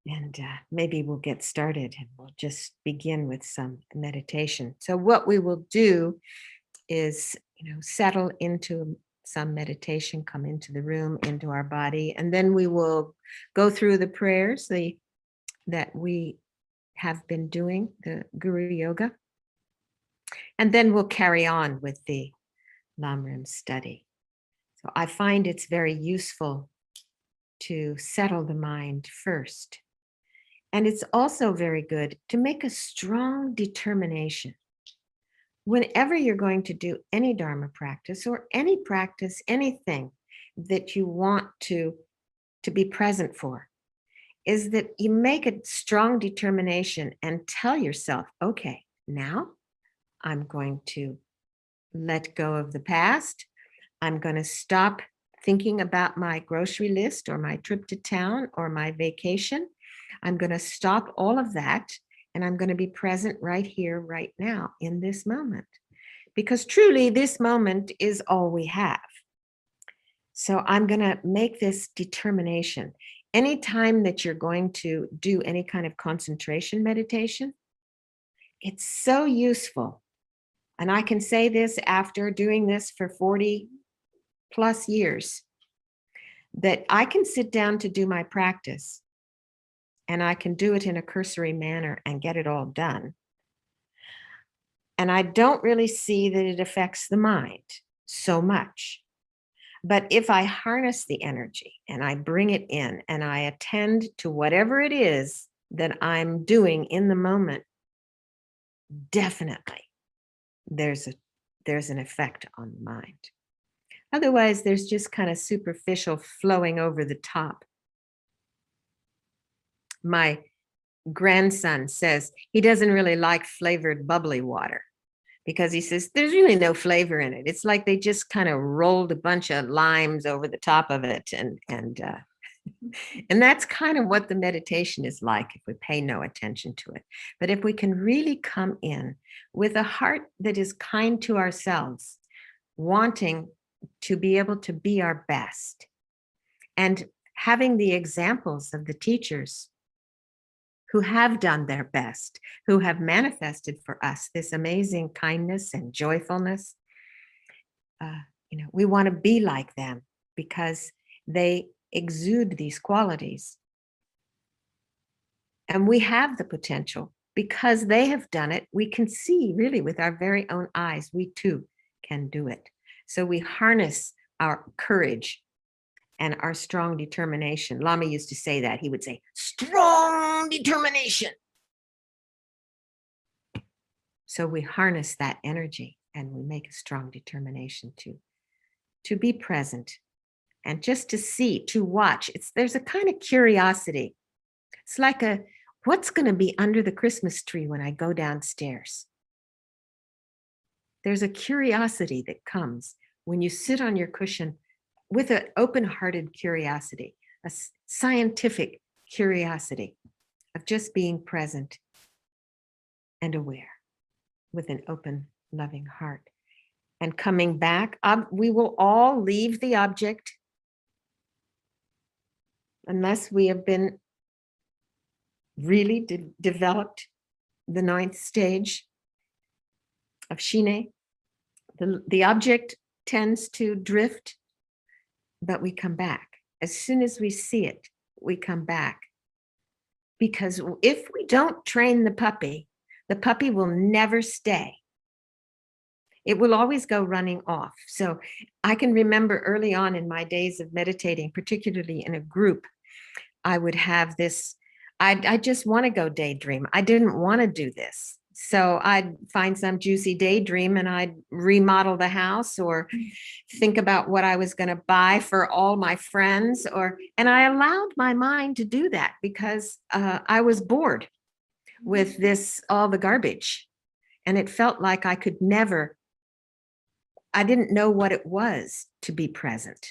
And maybe we'll get started and we'll just begin with some meditation. So what we will do is, settle into some meditation, come into the room, into our body, and then we will go through the prayers that we have been doing, the Guru Yoga, and then we'll carry on with the Lamrim study. So I find it's very useful to settle the mind first. And it's also very good to make a strong determination. Whenever you're going to do any Dharma practice or any practice, anything that you want to be present for, is that you make a strong determination and tell yourself, okay, now I'm going to let go of the past. I'm going to stop thinking about my grocery list or my trip to town or my vacation. I'm going to stop all of that and I'm going to be present right here, right now, in this moment. Because truly, this moment is all we have. So I'm going to make this determination. Anytime that you're going to do any kind of concentration meditation, it's so useful. And I can say this after doing this for 40 plus years, that I can sit down to do my practice and I can do it in a cursory manner and get it all done. And I don't really see that it affects the mind so much. But if I harness the energy and I bring it in and I attend to whatever it is that I'm doing in the moment, definitely there's an effect on the mind. Otherwise, there's just kind of superficial flowing over the top. My grandson says he doesn't really like flavored bubbly water because he says there's really no flavor in it. It's like they just kind of rolled a bunch of limes over the top of it. And that's kind of what the meditation is like if we pay no attention to it. But if we can really come in with a heart that is kind to ourselves, wanting to be able to be our best, and having the examples of the teachers who have done their best, who have manifested for us this amazing kindness and joyfulness, we want to be like them because they exude these qualities. And we have the potential because they have done it. We can see really with our very own eyes, we too can do it. So we harness our courage and our strong determination. Lama used to say that. He would say, strong determination. So we harness that energy and we make a strong determination to be present and just to see, to watch. There's a kind of curiosity. It's like what's going to be under the Christmas tree when I go downstairs? There's a curiosity that comes when you sit on your cushion with an open-hearted curiosity, a scientific curiosity of just being present and aware with an open, loving heart. And coming back, we will all leave the object unless we have been really developed the 9th stage of Shine. The object tends to drift, but we come back. As soon as we see it, we come back. Because if we don't train the puppy will never stay. It will always go running off. So I can remember early on in my days of meditating, particularly in a group, I would have this, I just want to go daydream. I didn't want to do this. So I'd find some juicy daydream and I'd remodel the house or think about what I was going to buy for all my friends, and I allowed my mind to do that because I was bored with all the garbage. And it felt like I didn't know what it was to be present.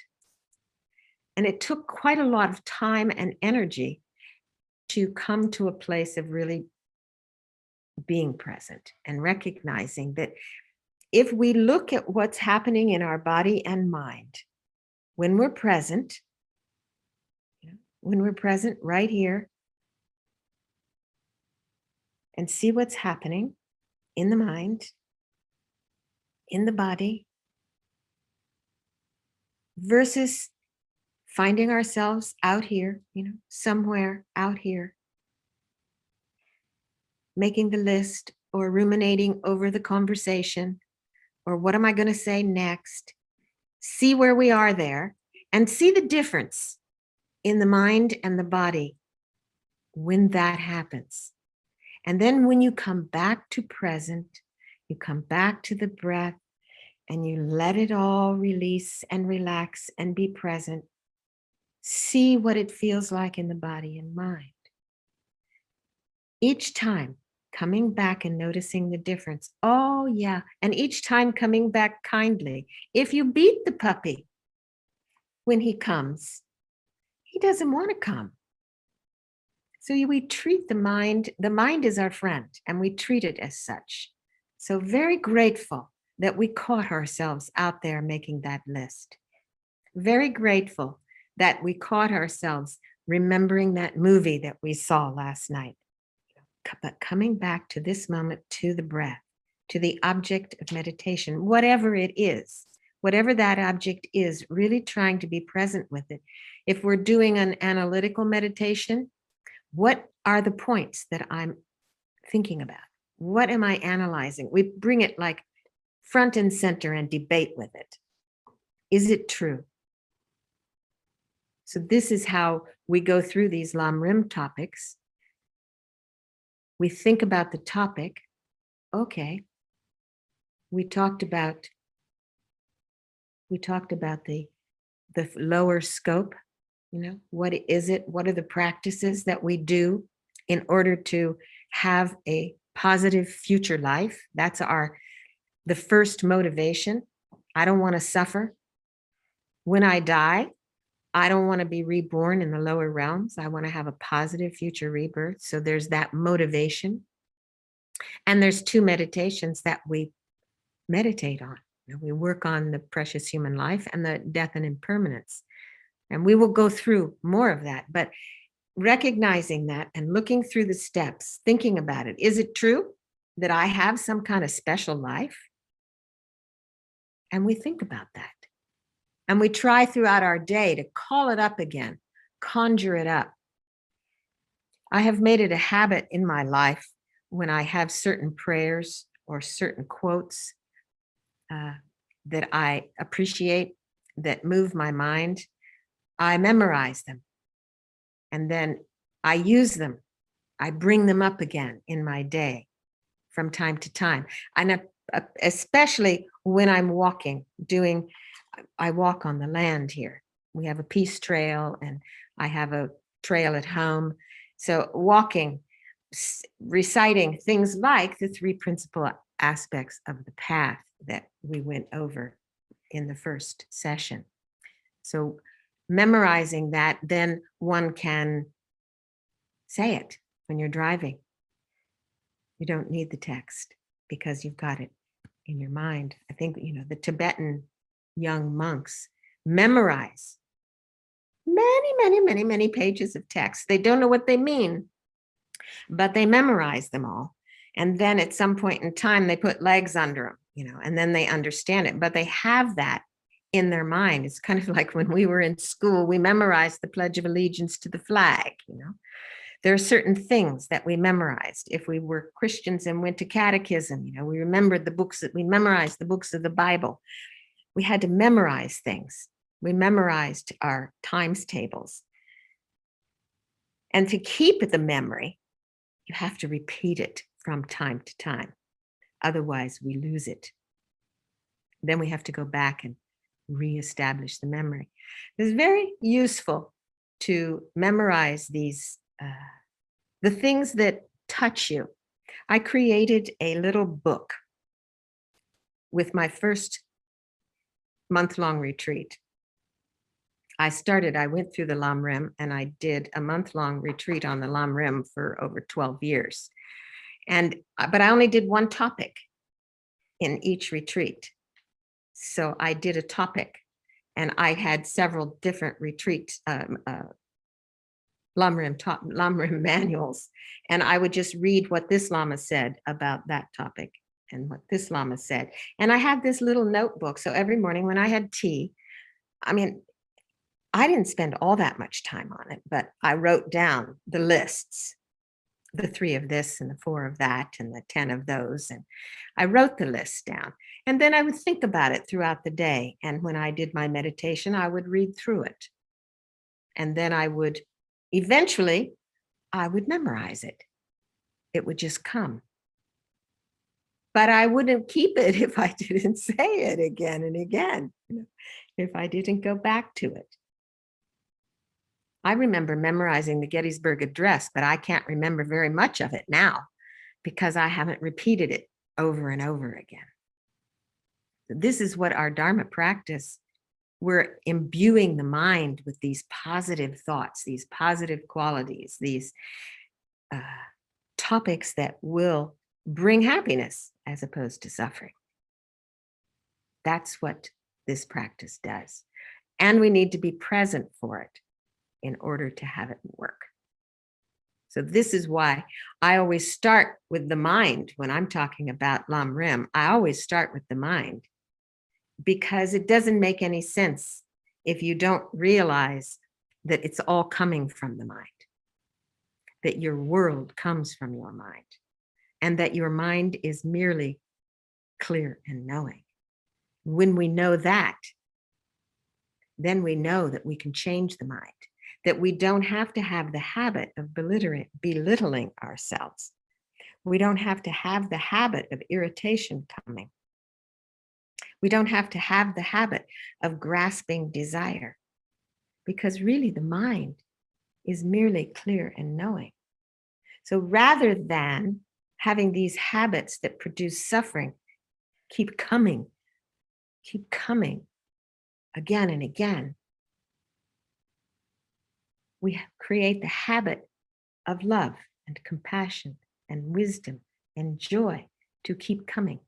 And it took quite a lot of time and energy to come to a place of really being present and recognizing that if we look at what's happening in our body and mind, when we're present right here, and see what's happening in the mind, in the body, versus finding ourselves out here, somewhere out here, making the list or ruminating over the conversation, or what am I going to say next? See where we are there and see the difference in the mind and the body when that happens. And then when you come back to present, you come back to the breath and you let it all release and relax and be present. See what it feels like in the body and mind. Each time coming back and noticing the difference. Oh, yeah. And each time coming back kindly. If you beat the puppy when he comes, he doesn't want to come. So we treat the mind is our friend, and we treat it as such. So very grateful that we caught ourselves out there making that list. Very grateful that we caught ourselves remembering that movie that we saw last night. But coming back to this moment, to the breath, to the object of meditation, whatever it is, whatever that object is, really trying to be present with it. If we're doing an analytical meditation, what are the points that I'm thinking about? What am I analyzing? We bring it like front and center and debate with it. Is it true? So this is how we go through these Lam Rim topics. We think about the topic. Okay. We talked about the lower scope. What is it? What are the practices that we do in order to have a positive future life? That's the first motivation. I don't want to suffer. When I die, I don't want to be reborn in the lower realms. I want to have a positive future rebirth. So there's that motivation. And there's 2 meditations that we meditate on. We work on the precious human life and the death and impermanence. And we will go through more of that. But recognizing that and looking through the steps, thinking about it. Is it true that I have some kind of special life? And we think about that. And we try throughout our day to call it up again, conjure it up. I have made it a habit in my life when I have certain prayers or certain quotes that I appreciate, that move my mind, I memorize them. And then I use them. I bring them up again in my day from time to time. And especially when I'm walking, I walk on the land here. We have a peace trail and I have a trail at home. So walking, reciting things like the 3 principal aspects of the path that we went over in the first session. So memorizing that, then one can say it when you're driving. You don't need the text because you've got it in your mind. I think, the Tibetan young monks memorize many pages of text. They don't know what they mean, but they memorize them all. And then at some point in time, they put legs under them, and then they understand it. But they have that in their mind. It's kind of like when we were in school, we memorized the Pledge of Allegiance to the flag. There are certain things that we memorized. If we were Christians and went to catechism, we remembered we memorized the books of the Bible. We had to memorize things. We memorized our times tables. And to keep the memory, you have to repeat it from time to time. Otherwise, we lose it. Then we have to go back and reestablish the memory. It's very useful to memorize these, the things that touch you. I created a little book with my first month-long retreat. I went through the Lam Rim and I did a month-long retreat on the Lam Rim for over 12 years. But I only did one topic in each retreat. So I did a topic and I had several different retreat Lamrim manuals, and I would just read what this Lama said about that topic and what this Lama said. And I had this little notebook. So every morning when I had tea, I mean, I didn't spend all that much time on it, but I wrote down the lists, the 3 of this and the 4 of that and the 10 of those. And I wrote the list down. And then I would think about it throughout the day. And when I did my meditation, I would read through it. And then I would eventually, I would memorize it. It would just come. But I wouldn't keep it if I didn't say it again and again, if I didn't go back to it. I remember memorizing the Gettysburg Address, but I can't remember very much of it now because I haven't repeated it over and over again. This is what our Dharma practice, we're imbuing the mind with these positive thoughts, these positive qualities, these topics that will bring happiness as opposed to suffering. That's what this practice does. And we need to be present for it in order to have it work. So this is why I always start with the mind when I'm talking about Lam Rim. I always start with the mind because it doesn't make any sense if you don't realize that it's all coming from the mind, that your world comes from your mind, and that your mind is merely clear and knowing. When we know that, then we know that we can change the mind, that we don't have to have the habit of belittling ourselves. We don't have to have the habit of irritation coming. We don't have to have the habit of grasping desire, because really the mind is merely clear and knowing. So rather than having these habits that produce suffering keep coming again and again, we create the habit of love and compassion and wisdom and joy to keep coming.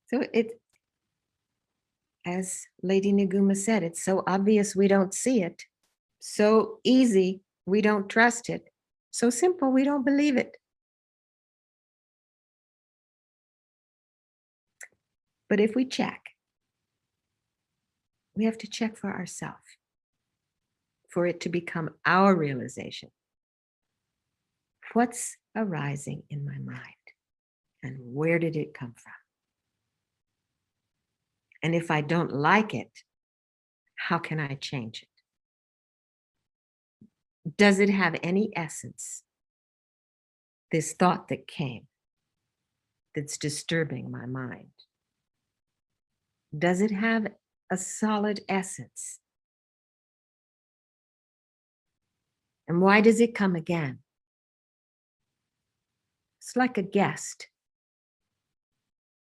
So it, as Lady Naguma said, it's so obvious we don't see it, so easy we don't trust it, so simple we don't believe it. But if we check, we have to check for ourselves for it to become our realization. What's arising in my mind and where did it come from? And if I don't like it, how can I change it? Does it have any essence? This thought that came that's disturbing my mind. Does it have a solid essence? And why does it come again? It's like a guest.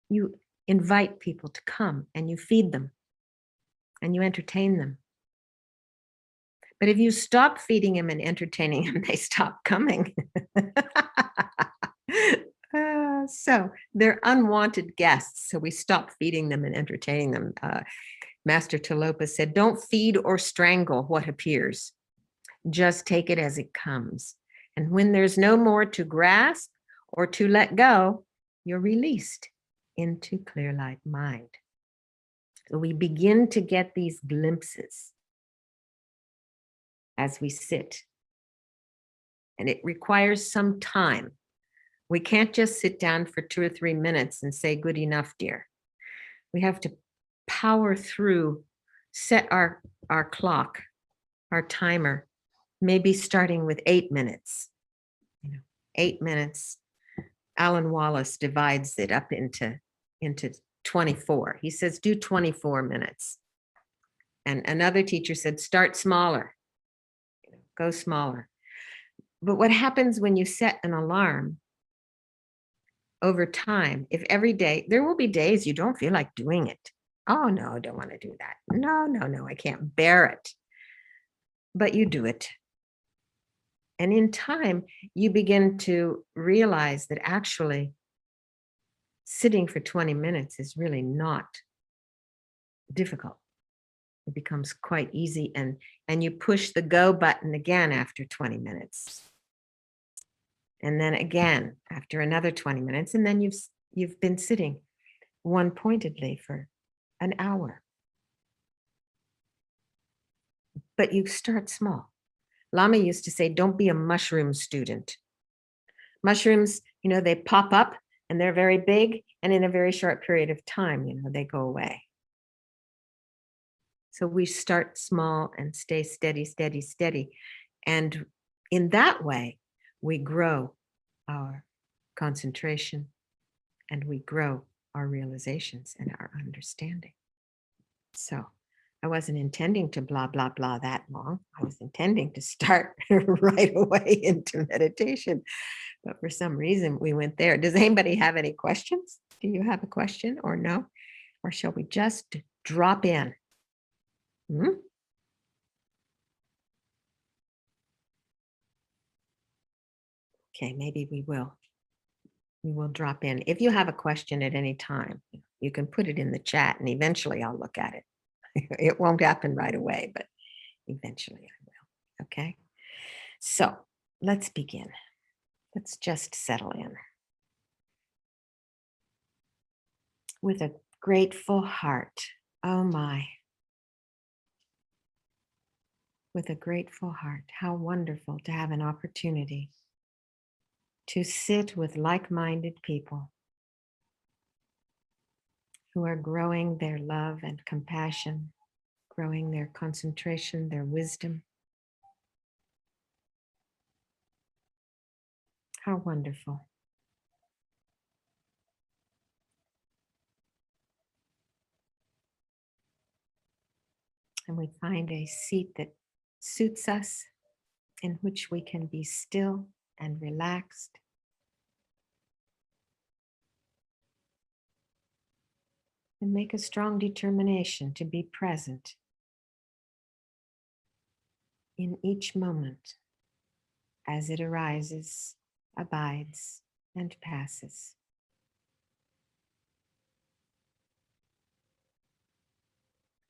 You invite people to come and you feed them and you entertain them. But if you stop feeding them and entertaining them, they stop coming. So they're unwanted guests. So we stop feeding them and entertaining them. Master Tilopa said, don't feed or strangle what appears. Just take it as it comes. And when there's no more to grasp or to let go, you're released into clear light mind. So we begin to get these glimpses as we sit. And it requires some time. We can't just sit down for 2 or 3 minutes and say, good enough, dear. We have to power through, set our clock, our timer, maybe starting with 8 minutes. 8 minutes. Alan Wallace divides it up into 24. He says, do 24 minutes. And another teacher said, start smaller. Go smaller. But what happens when you set an alarm over time, if every day, there will be days you don't feel like doing it. Oh, no, I don't want to do that. No, I can't bear it. But you do it. And in time, you begin to realize that actually sitting for 20 minutes is really not difficult. It becomes quite easy, and you push the go button again after 20 minutes. And then again after another 20 minutes, and then you've been sitting one pointedly for an hour. But you start small. Lama used to say, don't be a mushroom student. Mushrooms, they pop up and they're very big, and in a very short period of time, they go away. So we start small and stay steady, steady, steady. And in that way, we grow our concentration and we grow our realizations and our understanding. So I wasn't intending to blah, blah, blah that long. I was intending to start right away into meditation. But for some reason, we went there. Does anybody have any questions? Do you have a question or no? Or shall we just drop in? Okay, maybe we will. We will drop in. If you have a question at any time, you can put it in the chat and eventually I'll look at it. It won't happen right away, but eventually I will. Okay. So let's begin. Let's just settle in. With a grateful heart. Oh my. With a grateful heart. How wonderful to have an opportunity to sit with like-minded people who are growing their love and compassion, growing their concentration, their wisdom. How wonderful. And we find a seat that suits us, in which we can be still and relaxed. And make a strong determination to be present in each moment as it arises, abides, and passes.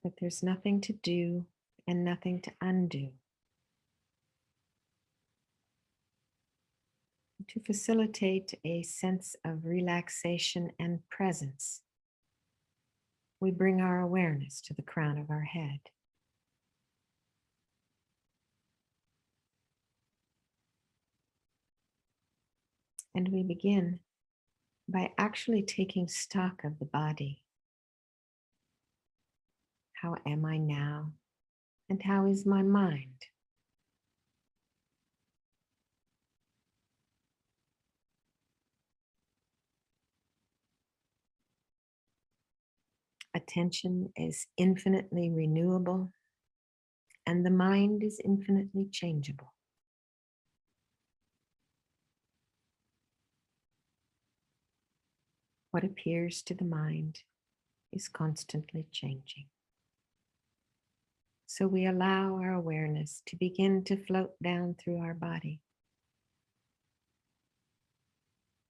But there's nothing to do and nothing to undo. To facilitate a sense of relaxation and presence, we bring our awareness to the crown of our head. And we begin by actually taking stock of the body. How am I now? And how is my mind? Attention is infinitely renewable, and the mind is infinitely changeable. What appears to the mind is constantly changing. So we allow our awareness to begin to float down through our body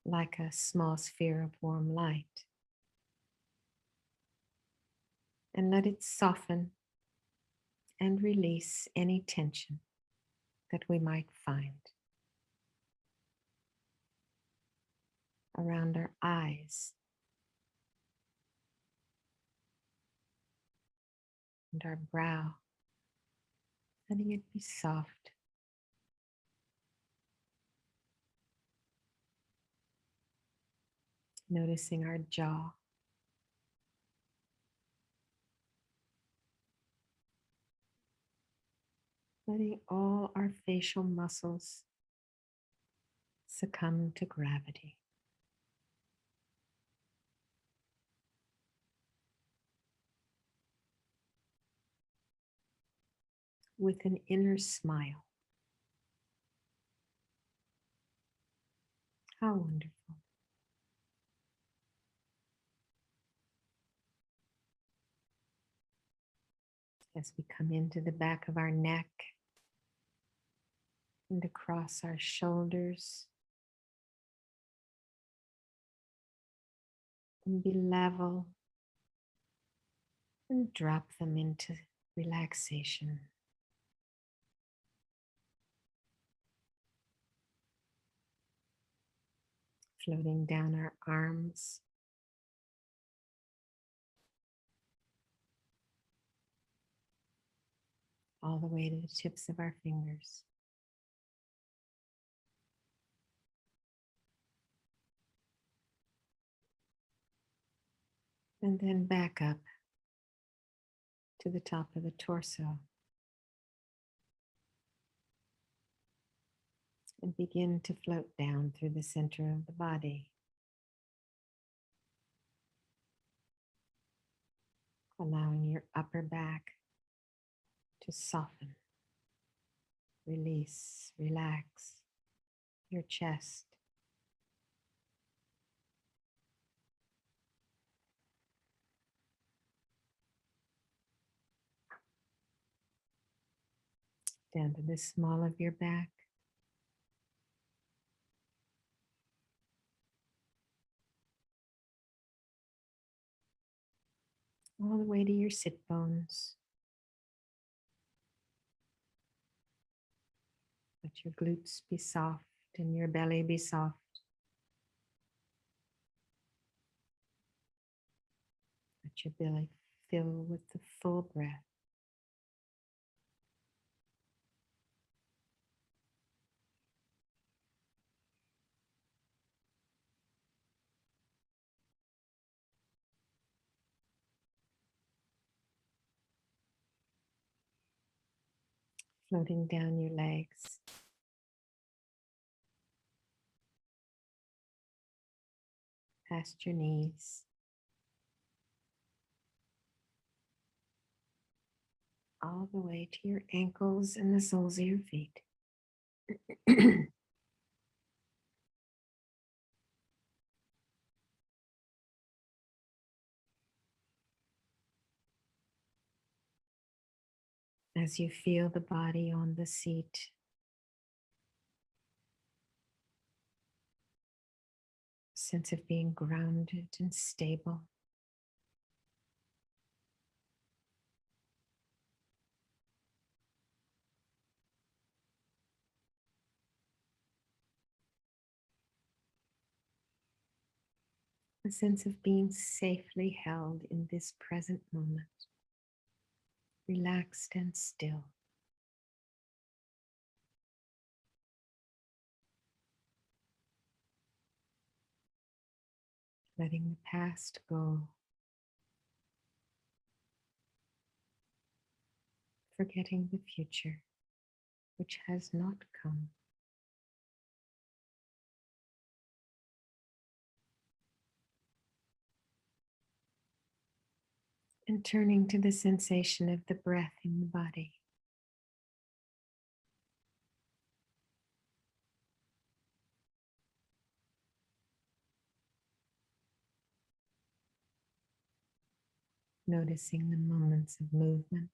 like a small sphere of warm light. And let it soften and release any tension that we might find around our eyes and our brow, letting it be soft. Noticing our jaw. Letting all our facial muscles succumb to gravity. With an inner smile. How wonderful. As we come into the back of our neck and across our shoulders, and be level and drop them into relaxation. Floating down our arms, all the way to the tips of our fingers. And then back up to the top of the torso. And begin to float down through the center of the body. Allowing your upper back to soften, release, relax your chest. Down to the small of your back. All the way to your sit bones. Let your glutes be soft and your belly be soft. Let your belly fill with the full breath. Floating down your legs. Past your knees. All the way to your ankles and the soles of your feet. As you feel the body on the seat, sense of being grounded and stable. A sense of being safely held in this present moment, relaxed and still. Letting the past go, forgetting the future, which has not come. And turning to the sensation of the breath in the body. Noticing the moments of movement.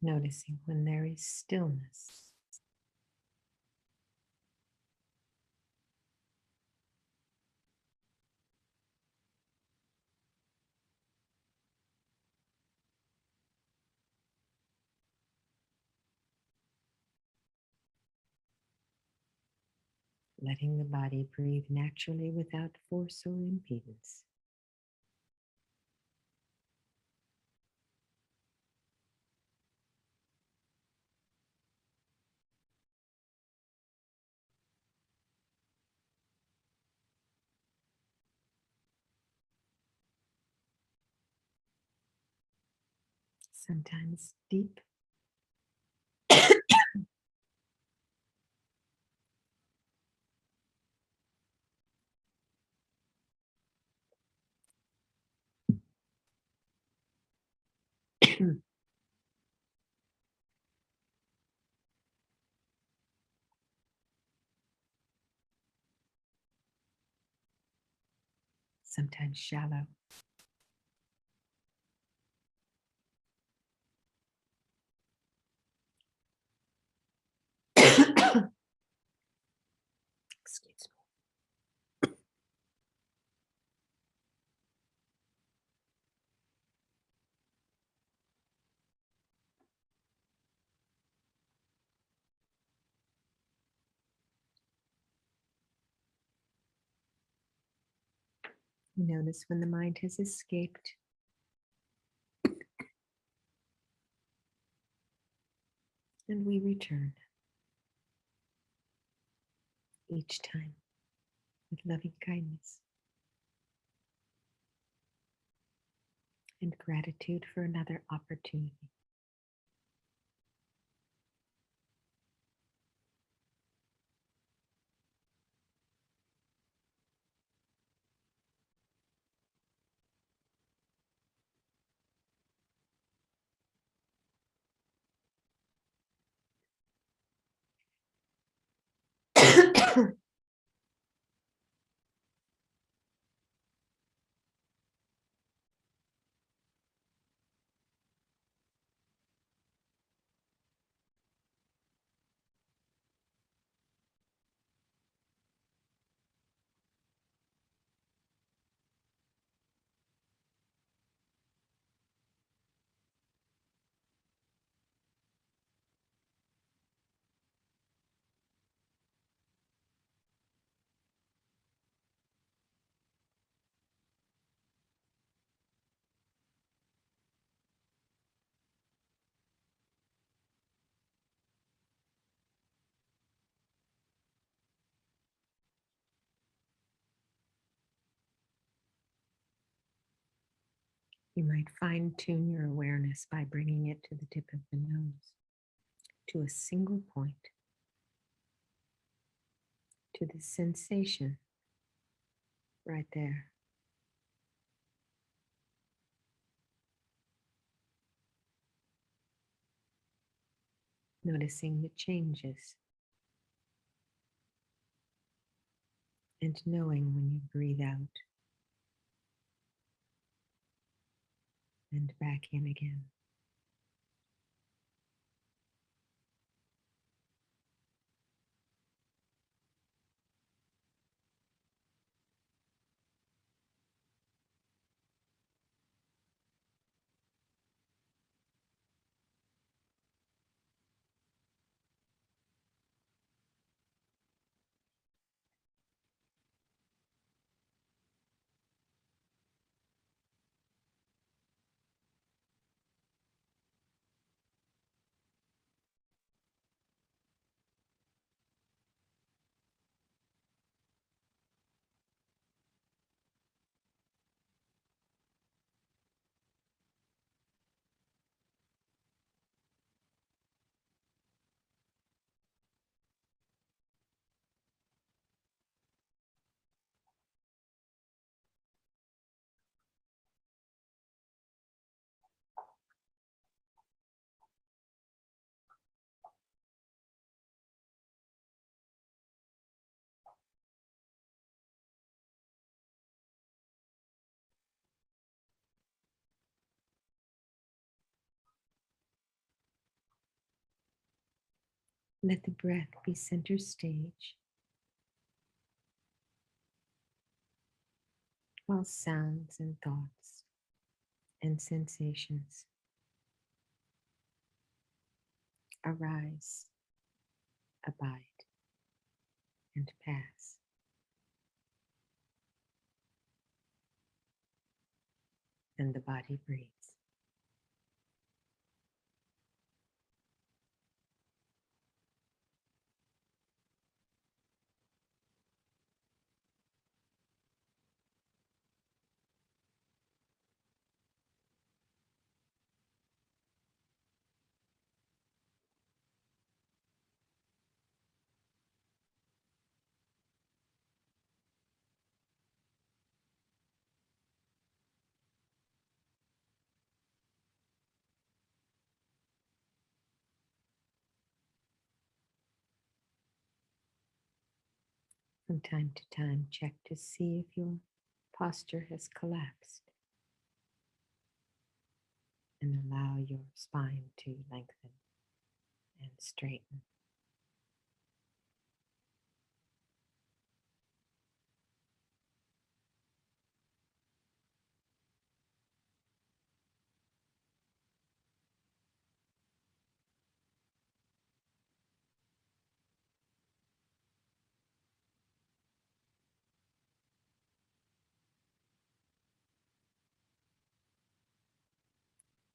Noticing when there is stillness. Letting the body breathe naturally without force or impedance. Sometimes deep. Sometimes shallow. You notice when the mind has escaped. And we return each time with loving kindness and gratitude for another opportunity. You might fine tune your awareness by bringing it to the tip of the nose, to a single point, to the sensation right there. Noticing the changes and knowing when you breathe out and back in again. Let the breath be center stage, while sounds and thoughts and sensations arise, abide, and pass. And the body breathes. From time to time, check to see if your posture has collapsed and allow your spine to lengthen and straighten.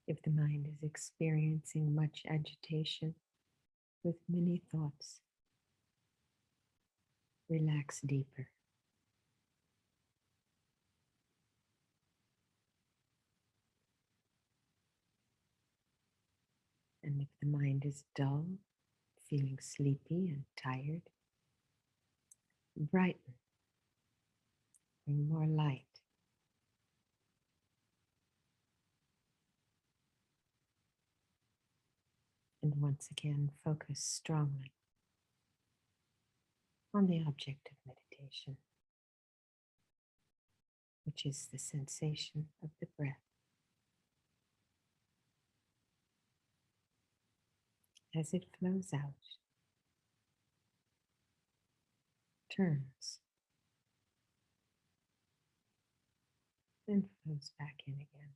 If the mind is experiencing much agitation with many thoughts, relax deeper. And if the mind is dull, feeling sleepy and tired, brighten, bring more light. And once again, focus strongly on the object of meditation, which is the sensation of the breath as it flows out, turns, then flows back in again.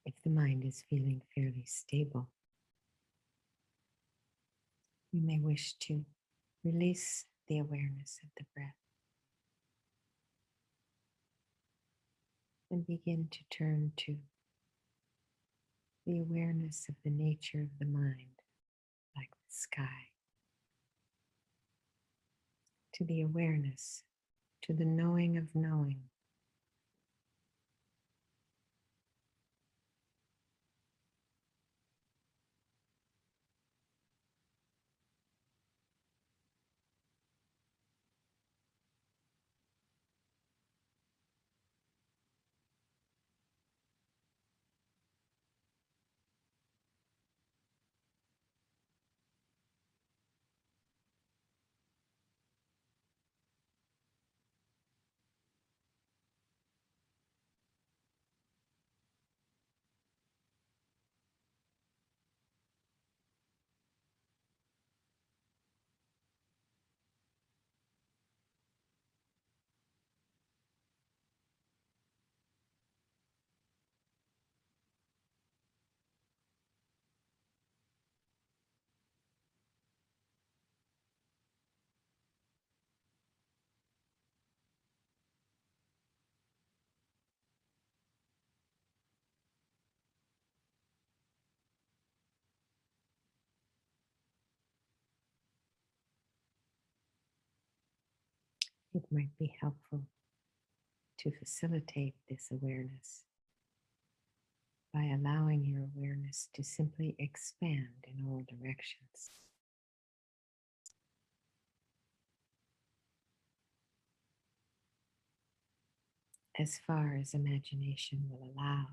If the mind is feeling fairly stable, you may wish to release the awareness of the breath and begin to turn to the awareness of the nature of the mind, like the sky, to the awareness, to the knowing of knowing. It might be helpful to facilitate this awareness by allowing your awareness to simply expand in all directions. As far as imagination will allow.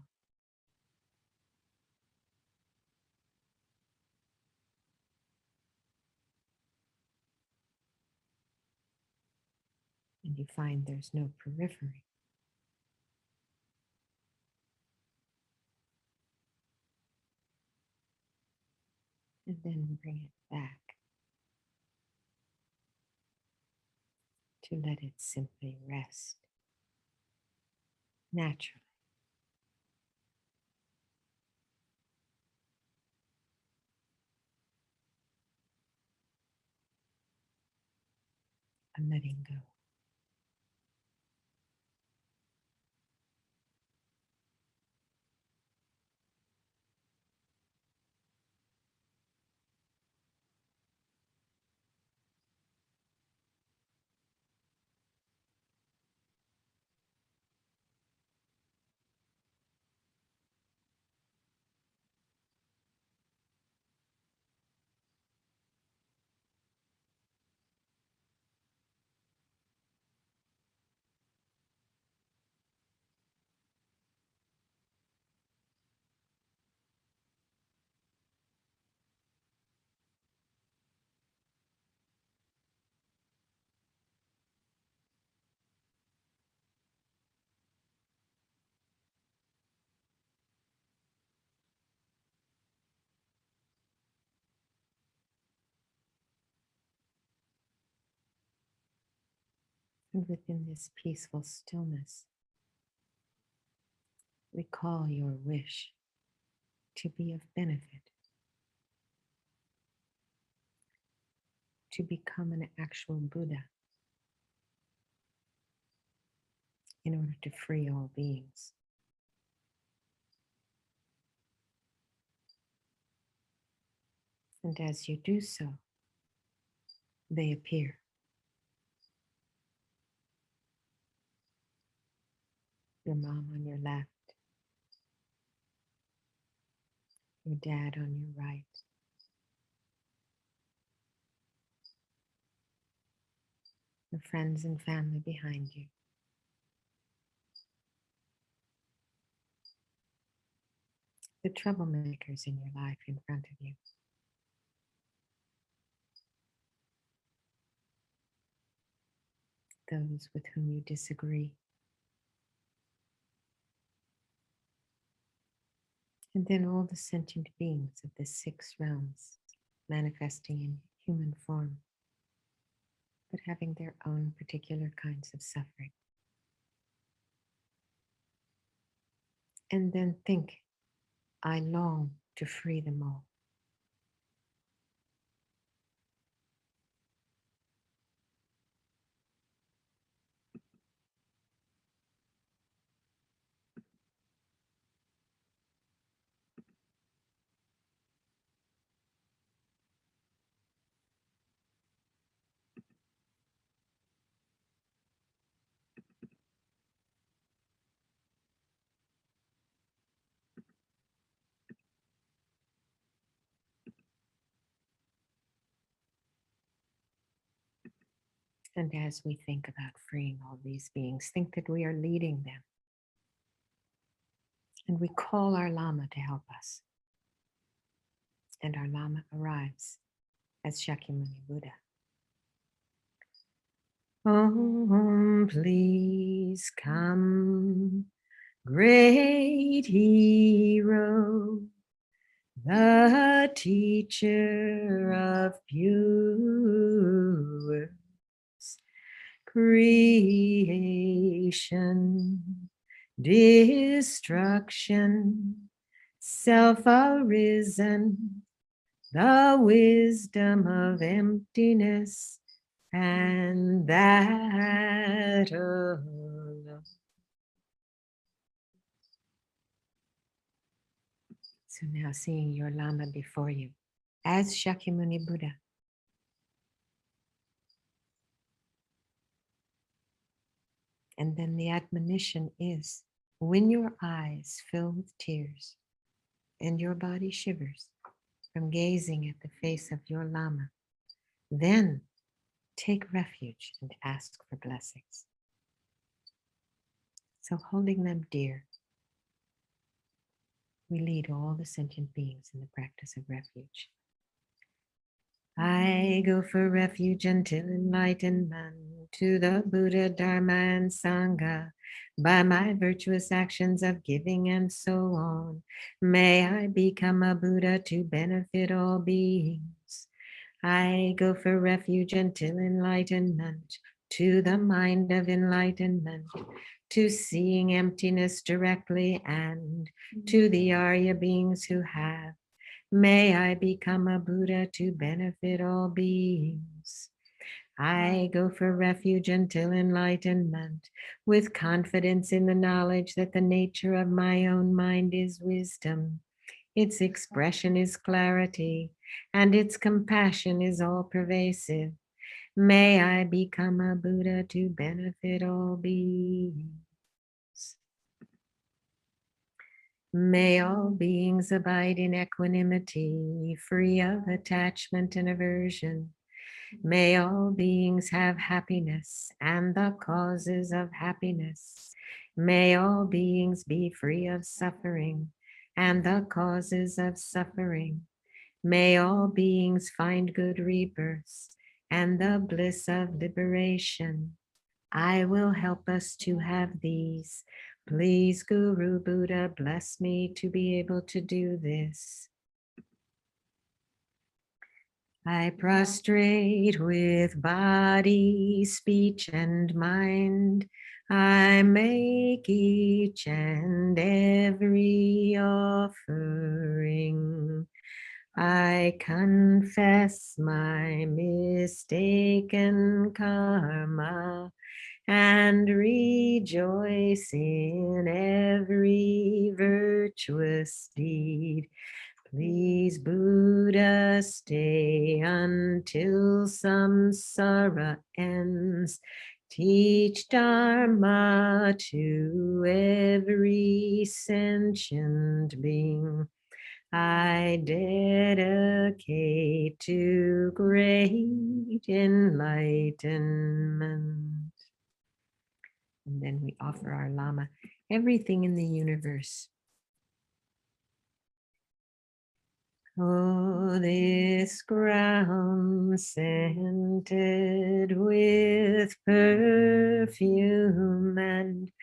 And you find there's no periphery. And then bring it back to let it simply rest naturally. And letting go. And within this peaceful stillness, recall your wish to be of benefit, to become an actual Buddha in order to free all beings. And as you do so, they appear. Your mom on your left, your dad on your right, your friends and family behind you. The troublemakers in your life in front of you. Those with whom you disagree. And then all the sentient beings of the 6 realms manifesting in human form, but having their own particular kinds of suffering. And then think, I long to free them all. And as we think about freeing all these beings, think that we are leading them. And we call our Lama to help us. And our Lama arrives as Shakyamuni Buddha. Oh, please come, great hero, the teacher of pure creation, destruction, self-arisen, the wisdom of emptiness, and that alone. So now seeing your Lama before you as Shakyamuni Buddha. And then the admonition is, when your eyes fill with tears and your body shivers from gazing at the face of your Lama, then take refuge and ask for blessings. So holding them dear, we lead all the sentient beings in the practice of refuge. I go for refuge until enlightenment to the Buddha, Dharma, and Sangha. By my virtuous actions of giving and so on, may I become a Buddha to benefit all beings. I go for refuge until enlightenment to the mind of enlightenment, to seeing emptiness directly, and to the Arya beings who have. May I become a Buddha to benefit all beings. I go for refuge until enlightenment, with confidence in the knowledge that the nature of my own mind is wisdom, its expression is clarity, and its compassion is all pervasive. May I become a Buddha to benefit all beings. May all beings abide in equanimity, free of attachment and aversion. May all beings have happiness and the causes of happiness. May all beings be free of suffering and the causes of suffering. May all beings find good rebirths and the bliss of liberation. I will help us to have these. Please, Guru Buddha, bless me to be able to do this. I prostrate with body, speech, and mind. I make each and every offering. I confess my mistaken karma and rejoice in every virtuous deed. Please, Buddha, stay until samsara ends. Teach Dharma to every sentient being. I dedicate to great enlightenment. And then we offer our Lama everything in the universe. Oh, this ground scented with perfume and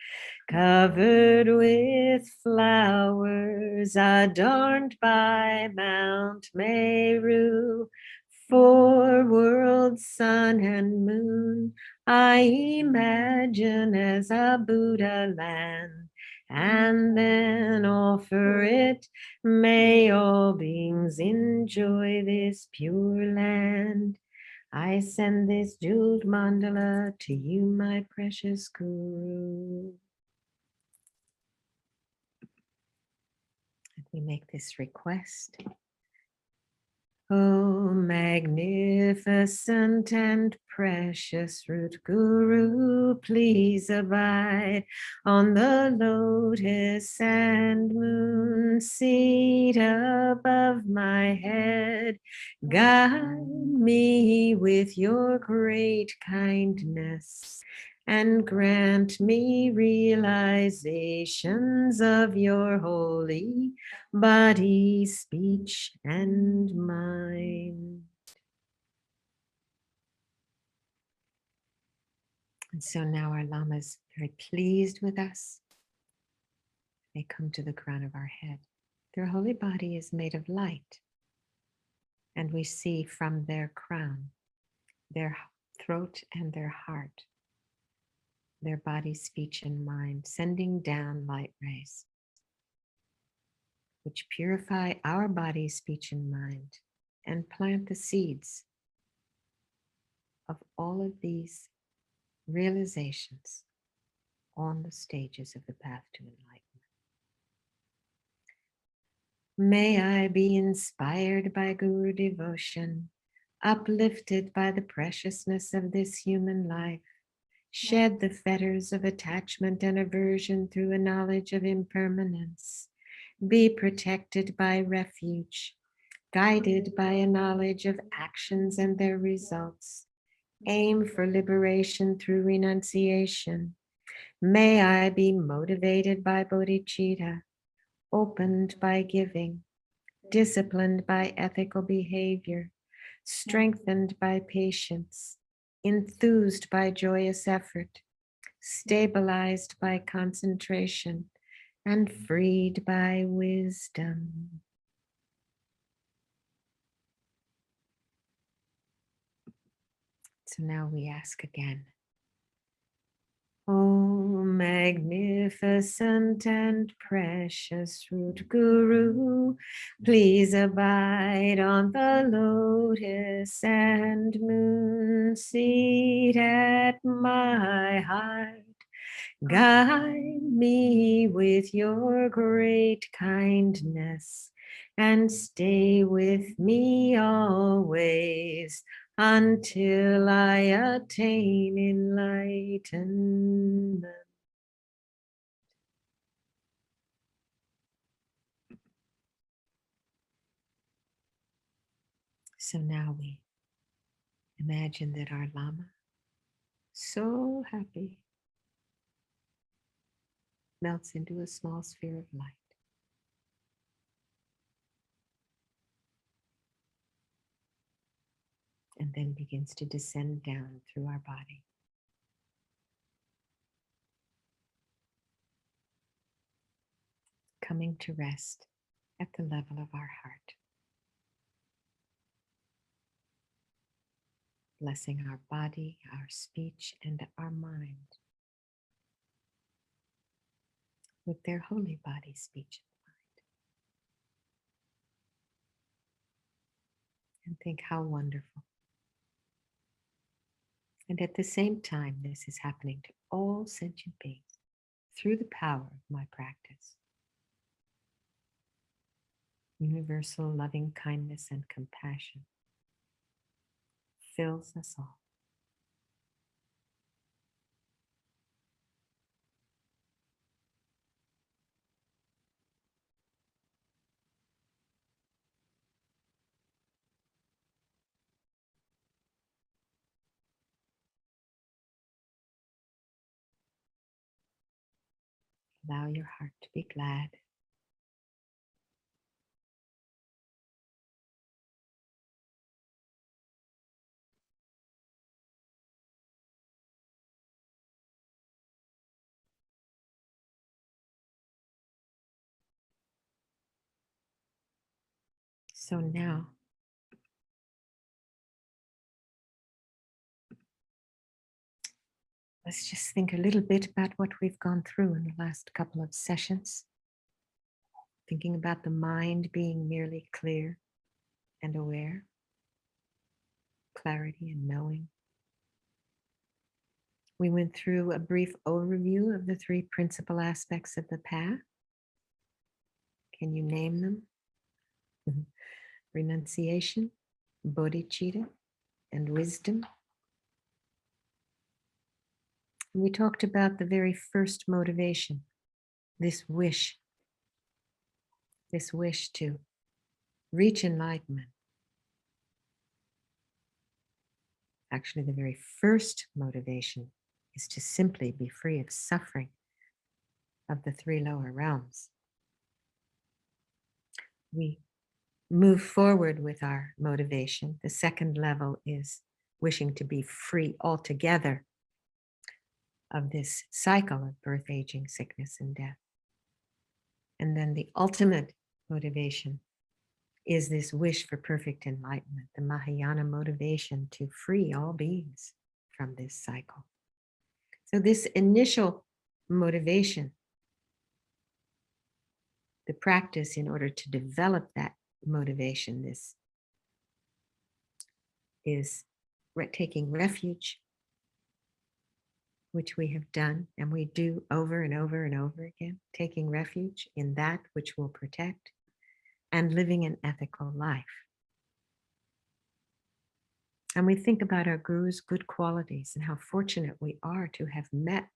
covered with flowers, adorned by Mount Meru, 4 worlds, sun and moon, I imagine as a Buddha land, and then offer it. May all beings enjoy this pure land. I send this jeweled mandala to you, my precious Guru. We make this request. Oh, magnificent and precious root Guru, please abide on the lotus and moon seat above my head. Guide me with your great kindness and grant me realizations of your holy body, speech, and mind. And so now our Lama is very pleased with us. They come to the crown of our head. Their holy body is made of light. And we see from their crown, their throat and their heart, their body, speech, and mind, sending down light rays, which purify our body, speech, and mind, and plant the seeds of all of these realizations on the stages of the path to enlightenment. May I be inspired by Guru devotion, uplifted by the preciousness of this human life, shed the fetters of attachment and aversion through a knowledge of impermanence, be protected by refuge, guided by a knowledge of actions and their results, aim for liberation through renunciation. May I be motivated by bodhicitta, opened by giving, disciplined by ethical behavior, strengthened by patience, enthused by joyous effort, stabilized by concentration, and freed by wisdom. So now we ask again. O magnificent and precious root guru, please abide on the lotus and moon seat at my heart. Guide me with your great kindness and stay with me always until I attain enlightenment. So now we imagine that our Lama, so happy, melts into a small sphere of light. And then begins to descend down through our body. Coming to rest at the level of our heart. Blessing our body, our speech, and our mind with their holy body, speech, and mind. And think how wonderful. And at the same time, this is happening to all sentient beings through the power of my practice. Universal loving kindness and compassion fills us all. Allow your heart to be glad. So now, let's just think a little bit about what we've gone through in the last couple of sessions. Thinking about the mind being merely clear and aware, clarity and knowing. We went through a brief overview of the three principal aspects of the path. Can you name them? Renunciation, bodhicitta, and wisdom. And we talked about the very first motivation, this wish to reach enlightenment. Actually, the very first motivation is to simply be free of suffering of the three lower realms. We move forward with our motivation. The second level is wishing to be free altogether of this cycle of birth, aging, sickness, and death. And then the ultimate motivation is this wish for perfect enlightenment, the Mahayana motivation to free all beings from this cycle. So this initial motivation, the practice in order to develop that motivation, this is taking refuge, which we have done and we do over and over and over again, taking refuge in that which will protect and living an ethical life. And we think about our guru's good qualities and how fortunate we are to have met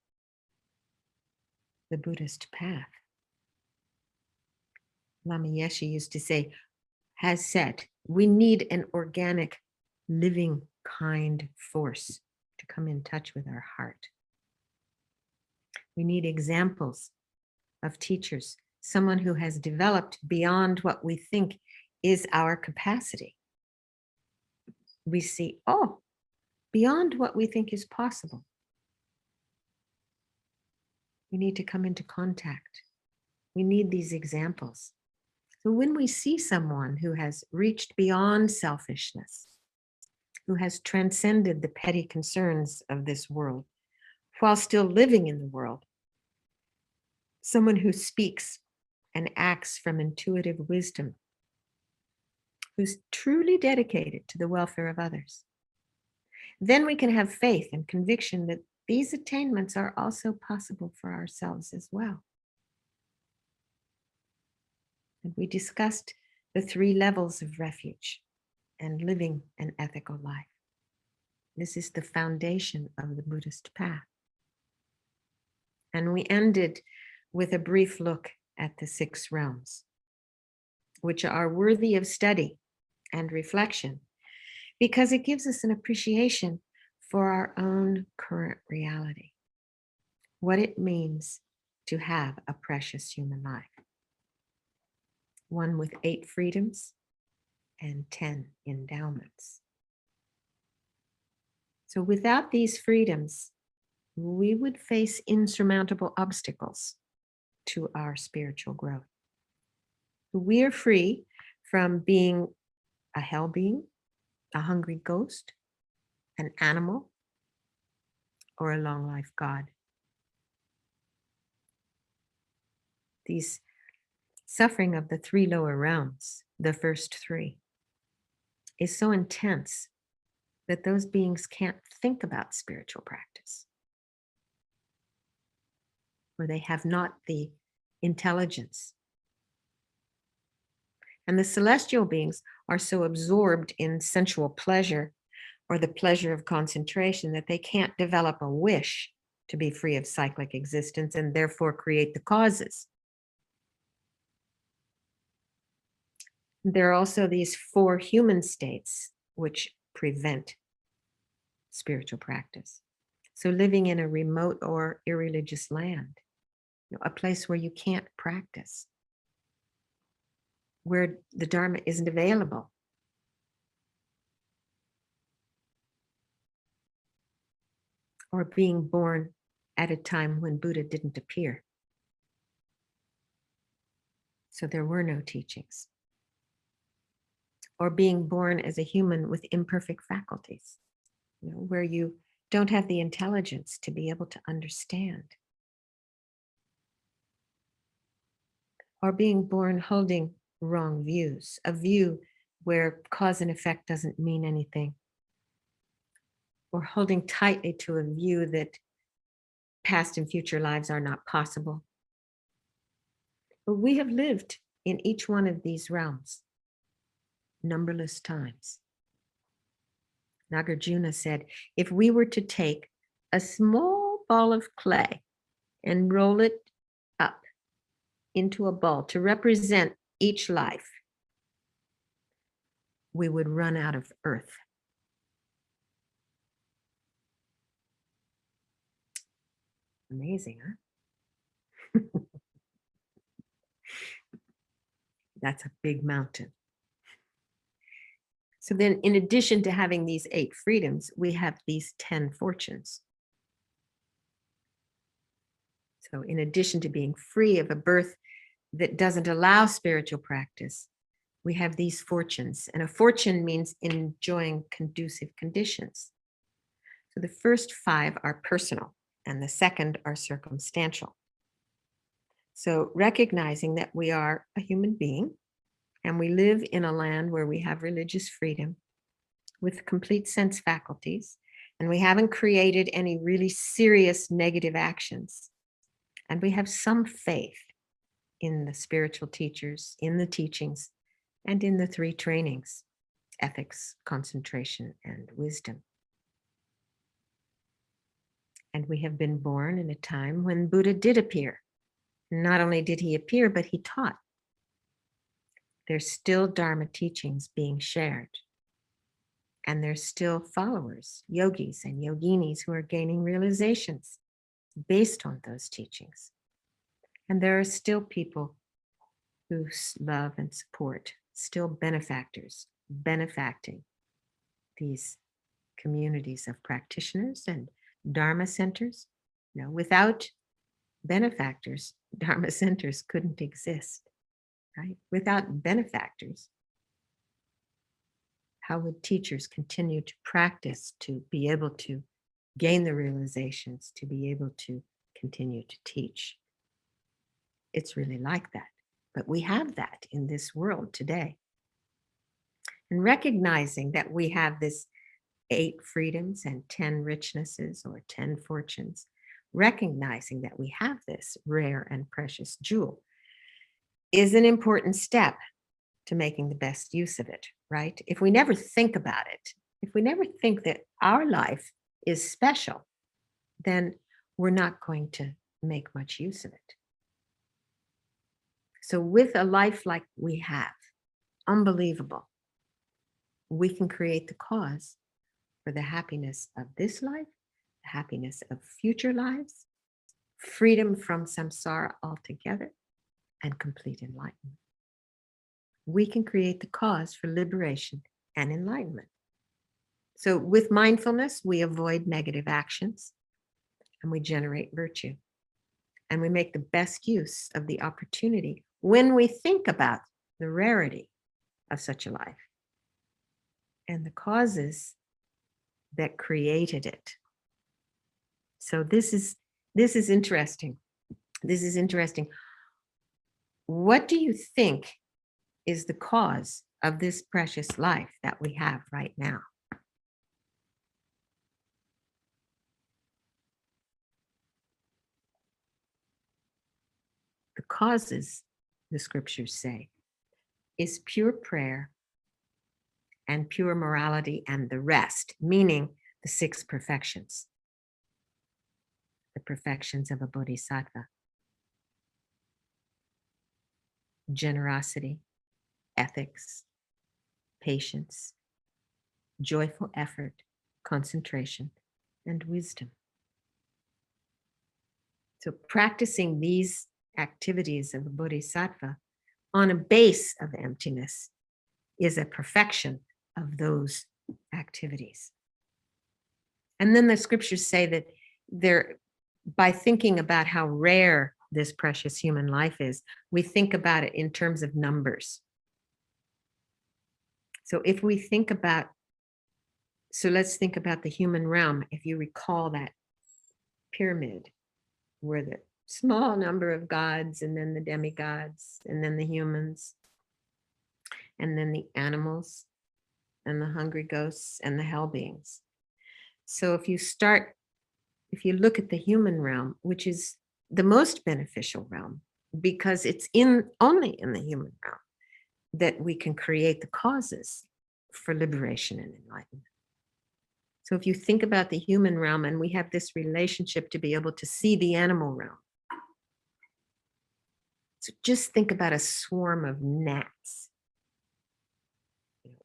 the Buddhist path. Lama Yeshe used to say, has said, we need an organic, living, kind force to come in touch with our heart. We need examples of teachers, someone who has developed beyond what we think is our capacity. we see, oh, beyond what we think is possible. We need to come into contact. We need these examples. So when we see someone who has reached beyond selfishness, who has transcended the petty concerns of this world while still living in the world, someone who speaks and acts from intuitive wisdom, who's truly dedicated to the welfare of others, then we can have faith and conviction that these attainments are also possible for ourselves as well. And we discussed the 3 levels of refuge and living an ethical life. This is the foundation of the Buddhist path. And we ended with a brief look at the 6 realms, which are worthy of study and reflection, because it gives us an appreciation for our own current reality, what it means to have a precious human life, one with 8 freedoms and 10 endowments. So without these freedoms, we would face insurmountable obstacles to our spiritual growth. We are free from being a hell being, a hungry ghost, an animal, or a long life God. These suffering of the 3 lower realms, the first 3, is so intense that those beings can't think about spiritual practice, or they have not the intelligence. And the celestial beings are so absorbed in sensual pleasure or the pleasure of concentration that they can't develop a wish to be free of cyclic existence and therefore create the causes. There are also these 4 human states which prevent spiritual practice. So living in a remote or irreligious land, a place where you can't practice, where the Dharma isn't available. Or being born at a time when Buddha didn't appear. So there were no teachings. Or being born as a human with imperfect faculties, where you don't have the intelligence to be able to understand. Or being born holding wrong views, a view where cause and effect doesn't mean anything. Or holding tightly to a view that past and future lives are not possible. But we have lived in each one of these realms numberless times. Nagarjuna said, if we were to take a small ball of clay and roll it up into a ball to represent each life, we would run out of earth. Amazing, huh? That's a big mountain. So then, in addition to having these 8 freedoms, we have these 10 fortunes. So in addition to being free of a birth that doesn't allow spiritual practice, we have these fortunes. And a fortune means enjoying conducive conditions. So the first 5 are personal, and the second are circumstantial. So recognizing that we are a human being, and we live in a land where we have religious freedom with complete sense faculties, and we haven't created any really serious negative actions. And we have some faith in the spiritual teachers, in the teachings, and in the 3 trainings, ethics, concentration, and wisdom. And we have been born in a time when Buddha did appear. Not only did he appear, but he taught. There's still Dharma teachings being shared. And there's still followers, yogis and yoginis who are gaining realizations based on those teachings. And there are still people who love and support, still benefactors, benefacting these communities of practitioners and Dharma centers. Without benefactors, Dharma centers couldn't exist, right? Without benefactors, how would teachers continue to practice to be able to gain the realizations, to be able to continue to teach? It's really like that. But we have that in this world today. And recognizing that we have this 8 freedoms and 10 richnesses or 10 fortunes, recognizing that we have this rare and precious jewel is an important step to making the best use of it, right? If we never think about it, if we never think that our life is special, then we're not going to make much use of it. So with a life like we have, unbelievable, we can create the cause for the happiness of this life, the happiness of future lives, freedom from samsara altogether, and complete enlightenment. We can create the cause for liberation and enlightenment. So with mindfulness, we avoid negative actions and we generate virtue. And we make the best use of the opportunity when we think about the rarity of such a life and the causes that created it. So this is interesting. This is interesting. What do you think is the cause of this precious life that we have right now? The causes, the scriptures say, is pure prayer and pure morality and the rest, meaning the 6 perfections, the perfections of a bodhisattva: generosity, ethics, patience, joyful effort, concentration, and wisdom. So practicing these activities of a bodhisattva on a base of emptiness is a perfection of those activities. And then the scriptures say that by thinking about how rare this precious human life is, we think about it in terms of numbers. So if we think about, so let's think about the human realm. If you recall that pyramid where the small number of gods and then the demigods and then the humans and then the animals and the hungry ghosts and the hell beings. So if you look at the human realm, which is the most beneficial realm, because it's only in the human realm that we can create the causes for liberation and enlightenment. So if you think about the human realm, and we have this relationship to be able to see the animal realm. So just think about a swarm of gnats.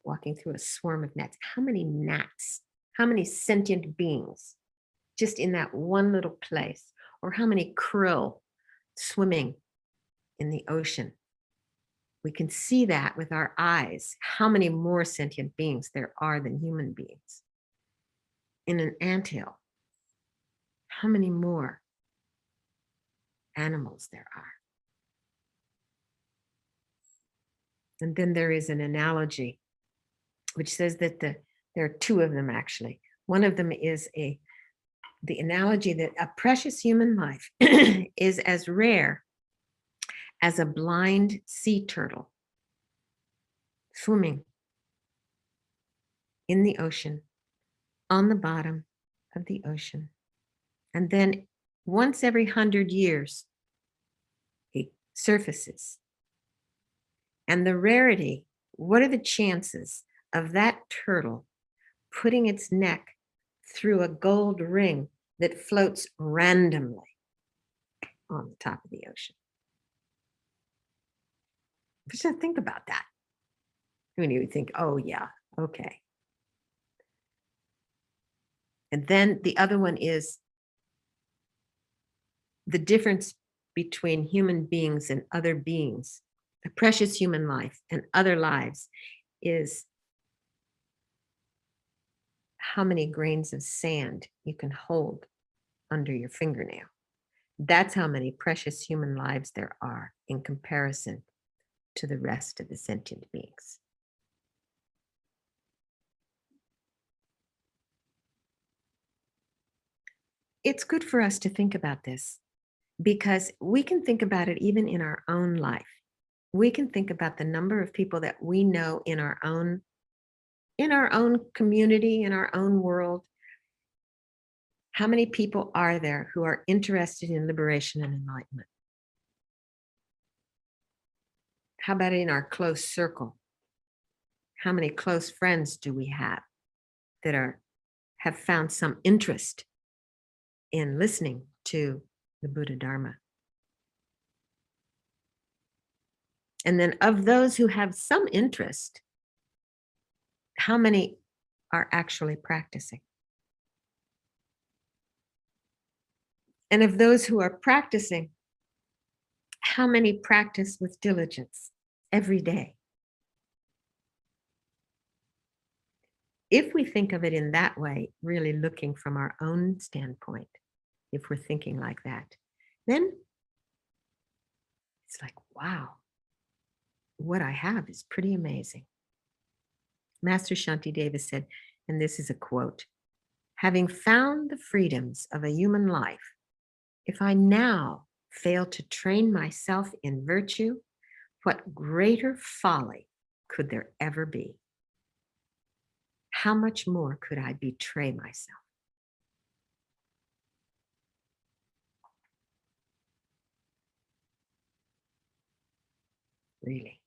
Walking through a swarm of gnats. How many gnats? How many sentient beings just in that one little place? Or how many krill swimming in the ocean? We can see that with our eyes, how many more sentient beings there are than human beings. In an anthill, how many more animals there are. And then there is an analogy which says that there are 2 of them actually. One of them is the analogy that a precious human life is as rare as a blind sea turtle swimming in the ocean, on the bottom of the ocean. And then once every 100 years, it surfaces. And the rarity, what are the chances of that turtle putting its neck through a gold ring that floats randomly on the top of the ocean? Just think about that. When you think, oh yeah, okay. And then the other one is the difference between human beings and other beings. The precious human life and other lives is how many grains of sand you can hold under your fingernail. That's how many precious human lives there are in comparison to the rest of the sentient beings. It's good for us to think about this because we can think about it even in our own life. We can think about the number of people that we know in our own community, in our own world. How many people are there who are interested in liberation and enlightenment? How about in our close circle? How many close friends do we have that have found some interest in listening to the Buddha Dharma? And then of those who have some interest, how many are actually practicing? And of those who are practicing, how many practice with diligence every day? If we think of it in that way, really looking from our own standpoint, if we're thinking like that, then it's like, wow, what I have is pretty amazing. Master Shantideva said, and this is a quote, "Having found the freedoms of a human life, if I now fail to train myself in virtue, what greater folly could there ever be? How much more could I betray myself?" Really.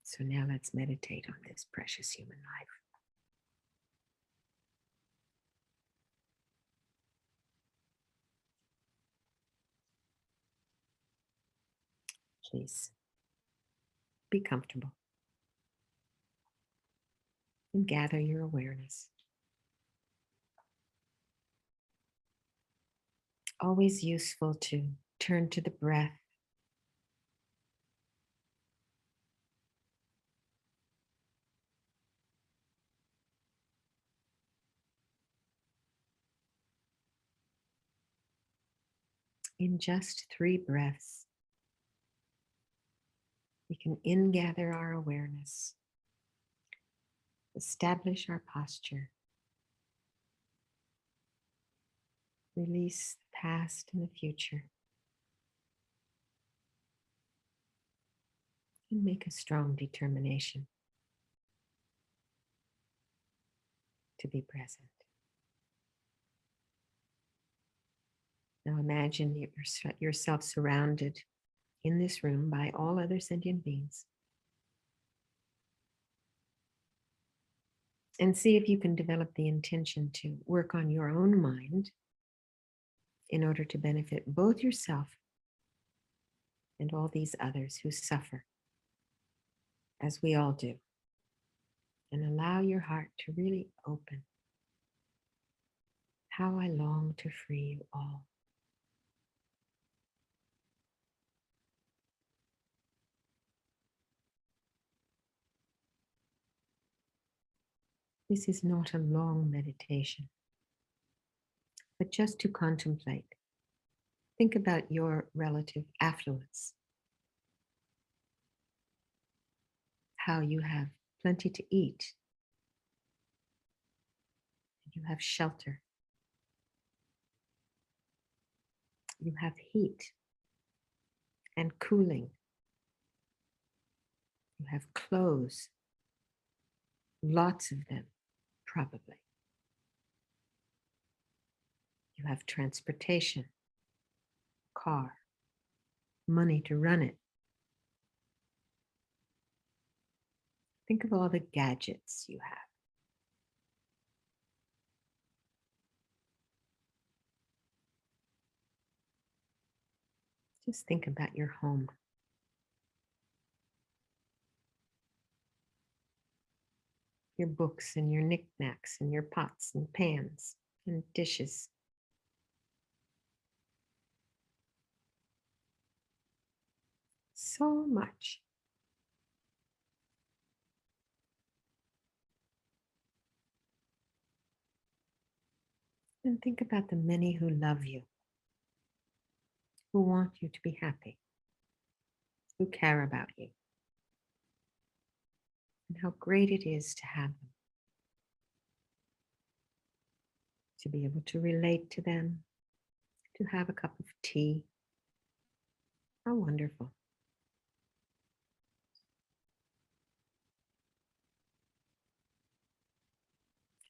So now let's meditate on this precious human life. Please be comfortable and gather your awareness. Always useful to turn to the breath. In just 3 breaths, we can ingather our awareness, establish our posture, release the past and the future, and make a strong determination to be present. Now imagine yourself surrounded in this room by all other sentient beings. And see if you can develop the intention to work on your own mind in order to benefit both yourself and all these others who suffer, as we all do. And allow your heart to really open. How I long to free you all. This is not a long meditation, but just to contemplate. Think about your relative affluence, how you have plenty to eat, you have shelter, you have heat and cooling, you have clothes, lots of them, probably. You have transportation, car, money to run it. Think of all the gadgets you have. Just think about your home. Your books and your knickknacks and your pots and pans and dishes. So much. And think about the many who love you, who want you to be happy, who care about you, and how great it is to have them, to be able to relate to them, to have a cup of tea. How wonderful.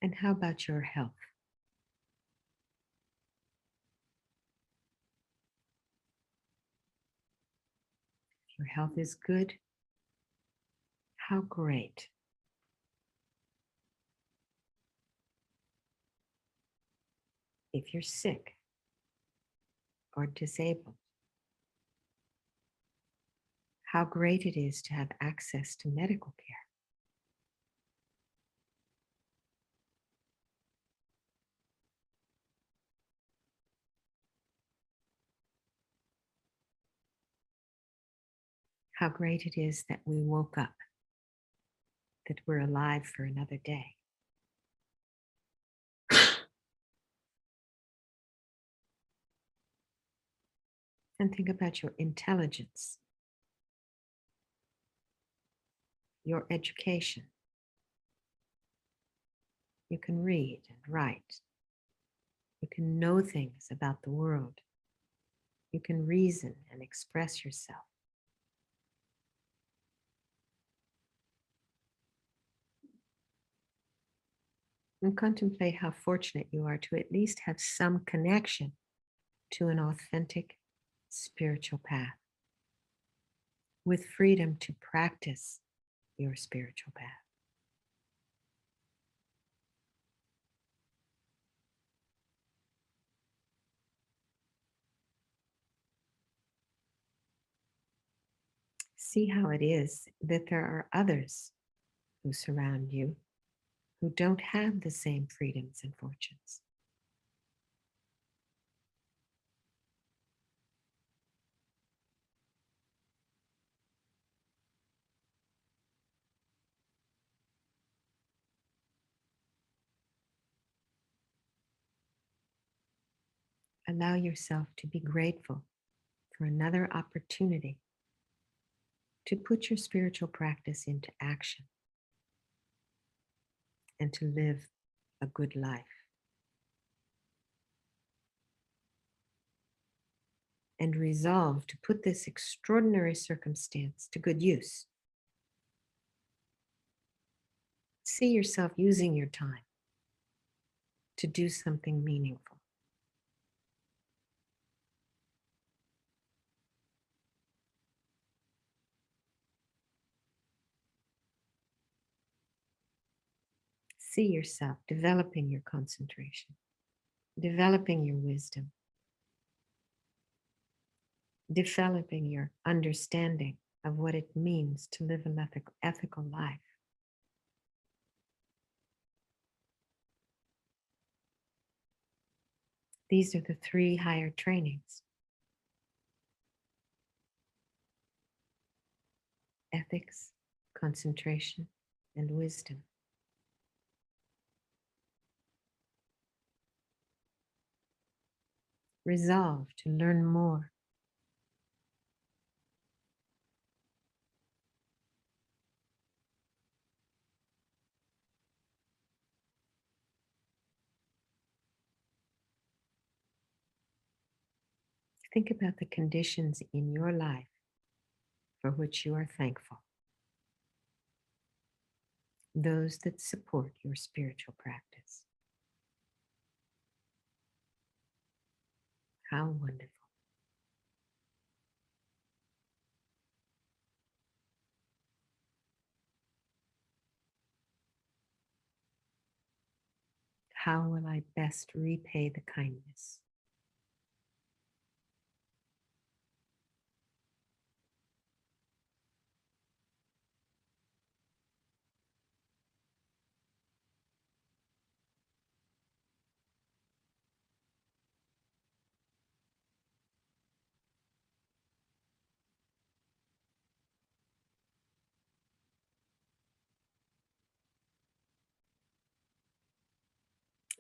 And how about your health? If your health is good, how great. If you're sick or disabled, how great it is to have access to medical care. How great it is that we woke up, that we're alive for another day. And think about your intelligence, your education. You can read and write. You can know things about the world. You can reason and express yourself. And contemplate how fortunate you are to at least have some connection to an authentic spiritual path, with freedom to practice your spiritual path. See how it is that there are others who surround you who don't have the same freedoms and fortunes. Allow yourself to be grateful for another opportunity to put your spiritual practice into action and to live a good life. And resolve to put this extraordinary circumstance to good use. See yourself using your time to do something meaningful. See yourself developing your concentration, developing your wisdom, developing your understanding of what it means to live an ethical life. These are the 3 higher trainings: ethics, concentration, and wisdom. Resolve to learn more. Think about the conditions in your life for which you are thankful, those that support your spiritual practice. How wonderful. How will I best repay the kindness?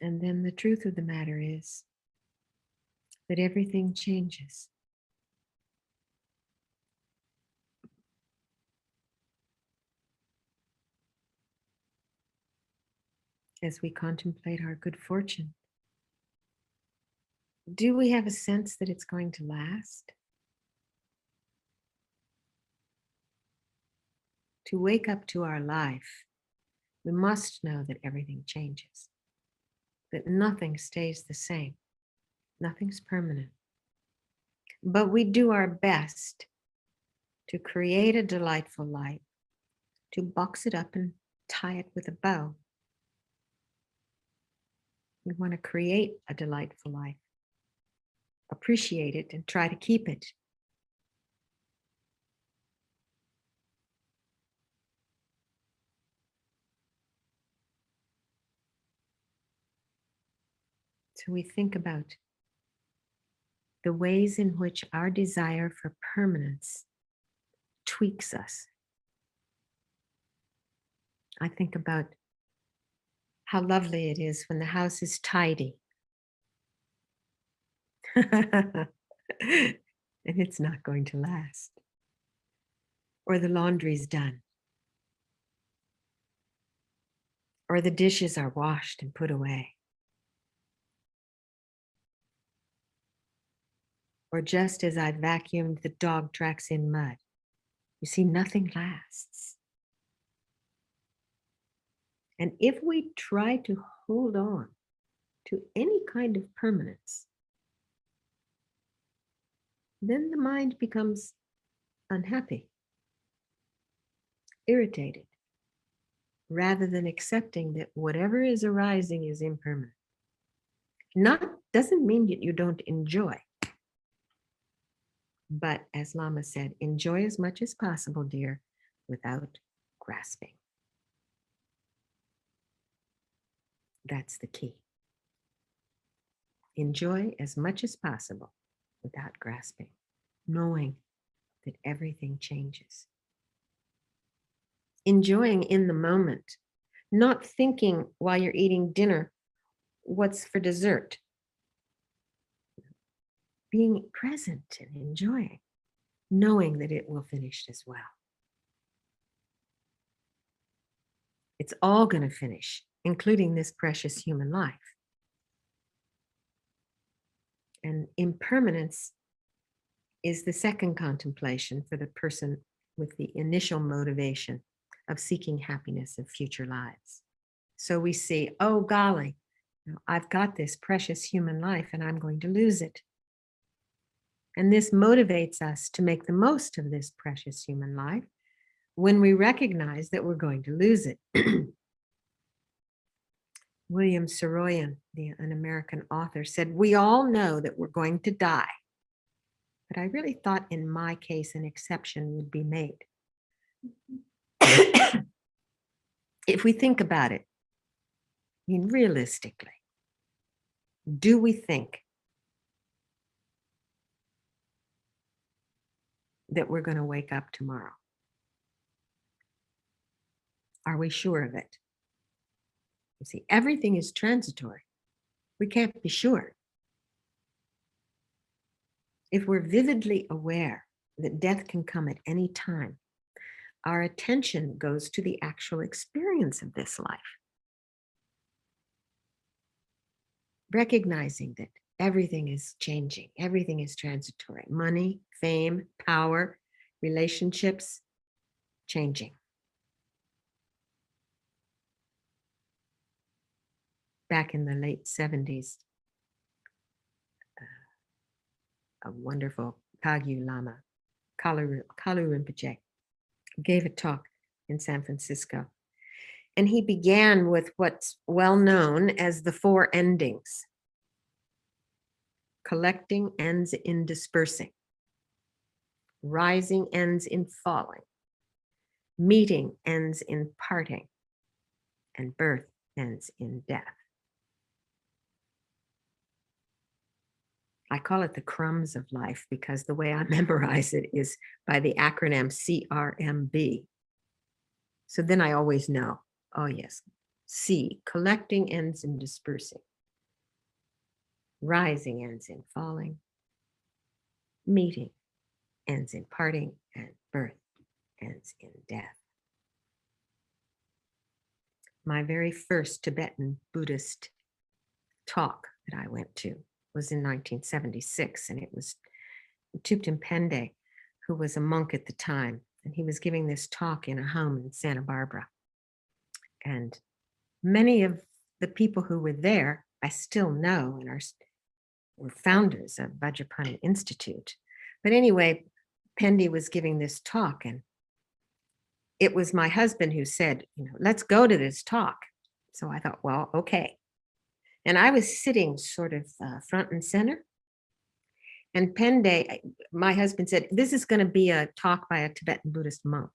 And then the truth of the matter is that everything changes. As we contemplate our good fortune, do we have a sense that it's going to last? To wake up to our life, we must know that everything changes, that nothing stays the same, nothing's permanent. But we do our best to create a delightful life, to box it up and tie it with a bow. We want to create a delightful life, appreciate it, and try to keep it. So we think about the ways in which our desire for permanence tweaks us. I think about how lovely it is when the house is tidy. And it's not going to last. Or the laundry's done. Or the dishes are washed and put away. Or just as I vacuumed the dog tracks in mud. You see, nothing lasts. And if we try to hold on to any kind of permanence, then the mind becomes unhappy, irritated, rather than accepting that whatever is arising is impermanent. Doesn't mean that you don't enjoy. But as Lama said, enjoy as much as possible, dear, without grasping. That's the key. Enjoy as much as possible without grasping, knowing that everything changes. Enjoying in the moment, not thinking while you're eating dinner, what's for dessert. Being present and enjoying, knowing that it will finish as well. It's all going to finish, including this precious human life. And impermanence is the second contemplation for the person with the initial motivation of seeking happiness in future lives. So we see, oh golly, I've got this precious human life and I'm going to lose it. And this motivates us to make the most of this precious human life when we recognize that we're going to lose it. William Saroyan, an American author, said, we all know that we're going to die. But I really thought in my case, an exception would be made. If we think about it, I mean, realistically, do we think that we're going to wake up tomorrow? Are we sure of it? You see, everything is transitory. We can't be sure. If we're vividly aware that death can come at any time, our attention goes to the actual experience of this life. Recognizing that everything is changing, everything is transitory. Money, fame, power, relationships, changing. Back in the late 70s, a wonderful Kagyu Lama, Kalu Rinpoche, gave a talk in San Francisco. And he began with what's well known as the four endings. Collecting ends in dispersing. Rising ends in falling. Meeting ends in parting. And birth ends in death. I call it the crumbs of life because the way I memorize it is by the acronym CRMB. So then I always know, oh yes, C, collecting ends in dispersing. Rising ends in falling. Meeting ends in parting, and birth ends in death. My very first Tibetan Buddhist talk that I went to was in 1976, and it was Thupten Pende, who was a monk at the time, and he was giving this talk in a home in Santa Barbara. And many of the people who were there, I still know and were founders of Vajrapani Institute. But anyway, Pende was giving this talk, and it was my husband who said, let's go to this talk. So I thought, well, okay. And I was sitting sort of front and center. And Pende, my husband said, this is going to be a talk by a Tibetan Buddhist monk.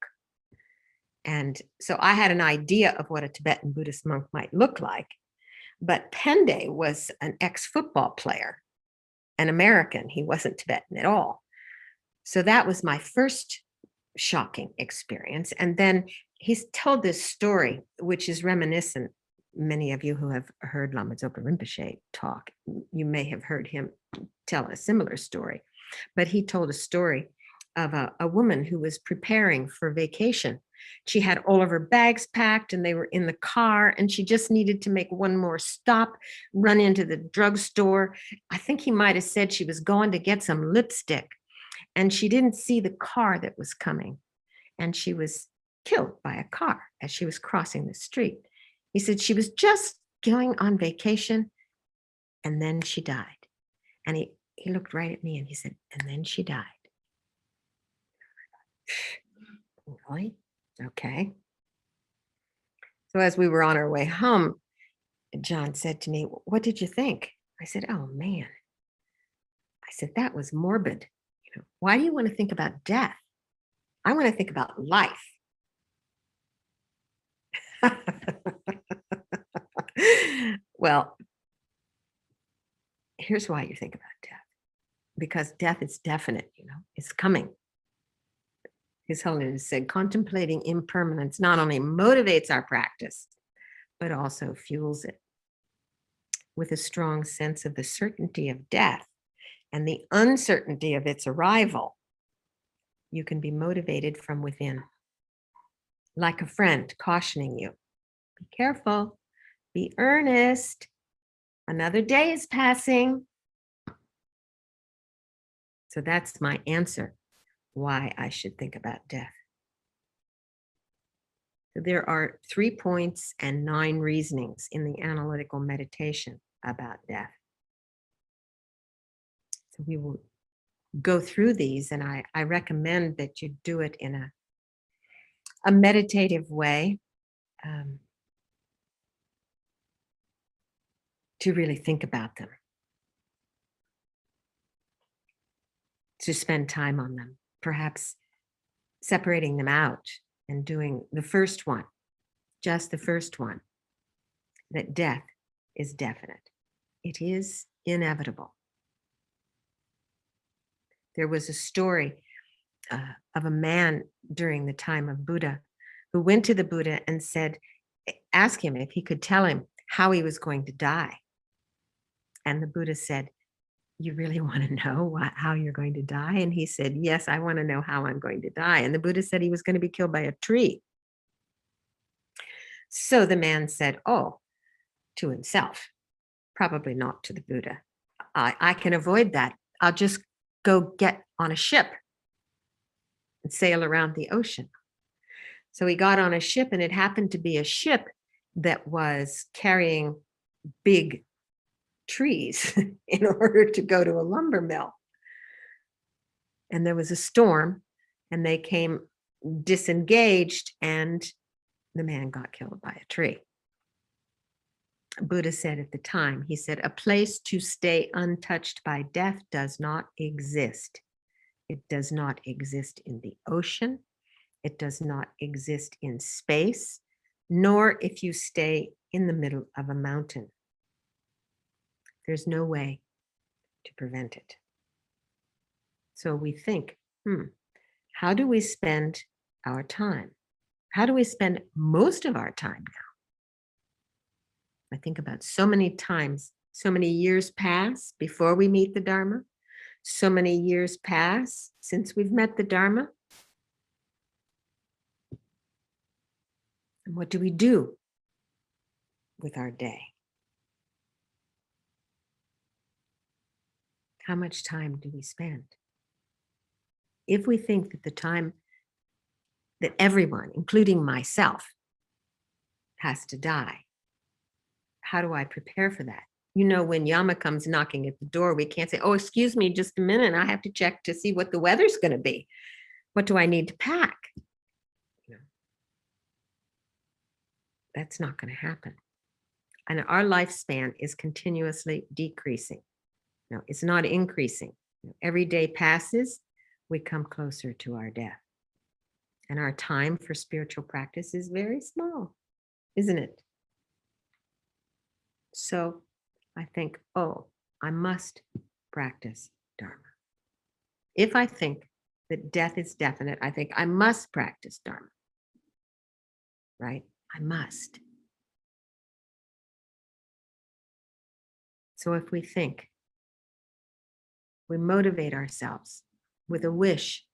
And so I had an idea of what a Tibetan Buddhist monk might look like. But Pende was an ex-football player, an American. He wasn't Tibetan at all. So that was my first shocking experience. And then he's told this story, which is reminiscent. Many of you who have heard Lama Zopa Rinpoche talk, you may have heard him tell a similar story. But he told a story of a woman who was preparing for vacation. She had all of her bags packed and they were in the car, and she just needed to make one more stop, run into the drugstore. I think he might have said she was going to get some lipstick, and she didn't see the car that was coming, and she was killed by a car as she was crossing the street. He said she was just going on vacation, and then she died. And he looked right at me and he said, and then she died. Really? Okay. So as we were on our way home, John said to me, what did you think? I said, oh man. I said, that was morbid. Why do you want to think about death? I want to think about life. Well, here's why you think about death. Because death is definite, it's coming. His Holiness said, contemplating impermanence not only motivates our practice, but also fuels it. With a strong sense of the certainty of death and the uncertainty of its arrival, you can be motivated from within. Like a friend cautioning you, be careful, be earnest, another day is passing. So that's my answer, why I should think about death. So there are 3 points and 9 reasonings in the analytical meditation about death. So we will go through these, and I recommend that you do it in a meditative way, to really think about them, to spend time on them, perhaps separating them out and doing the first one, just the first one, that death is definite. It is inevitable. There was a story of a man during the time of Buddha who went to the Buddha and said, ask him if he could tell him how he was going to die. And the Buddha said, you really want to know how you're going to die? And he said, yes, I want to know how I'm going to die. And the Buddha said he was going to be killed by a tree. So the man said, oh, to himself, probably not to the Buddha. I can avoid that. I'll just go get on a ship and sail around the ocean. So he got on a ship, and it happened to be a ship that was carrying big trees in order to go to a lumber mill. And there was a storm, and they came disengaged, and the man got killed by a tree. Buddha said at the time, he said, a place to stay untouched by death does not exist. It does not exist in the ocean. It does not exist in space, nor if you stay in the middle of a mountain. There's no way to prevent it. So we think, how do we spend our time? How do we spend most of our time now? I think about so many times, So many years pass before we meet the Dharma. So many years pass since we've met the Dharma. And what do we do with our day? How much time do we spend? If we think that the time that everyone, including myself, has to die, how do I prepare for that? You know, when Yama comes knocking at the door, we can't say, oh, excuse me, just a minute. I have to check to see what the weather's going to be. What do I need to pack? You know, that's not going to happen. And our lifespan is continuously decreasing. No, it's not increasing. Every day passes, we come closer to our death. And our time for spiritual practice is very small, isn't it? So I think, oh, I must practice Dharma. If I think that death is definite, I think I must practice Dharma, right? I must. So if we think, we motivate ourselves with a wish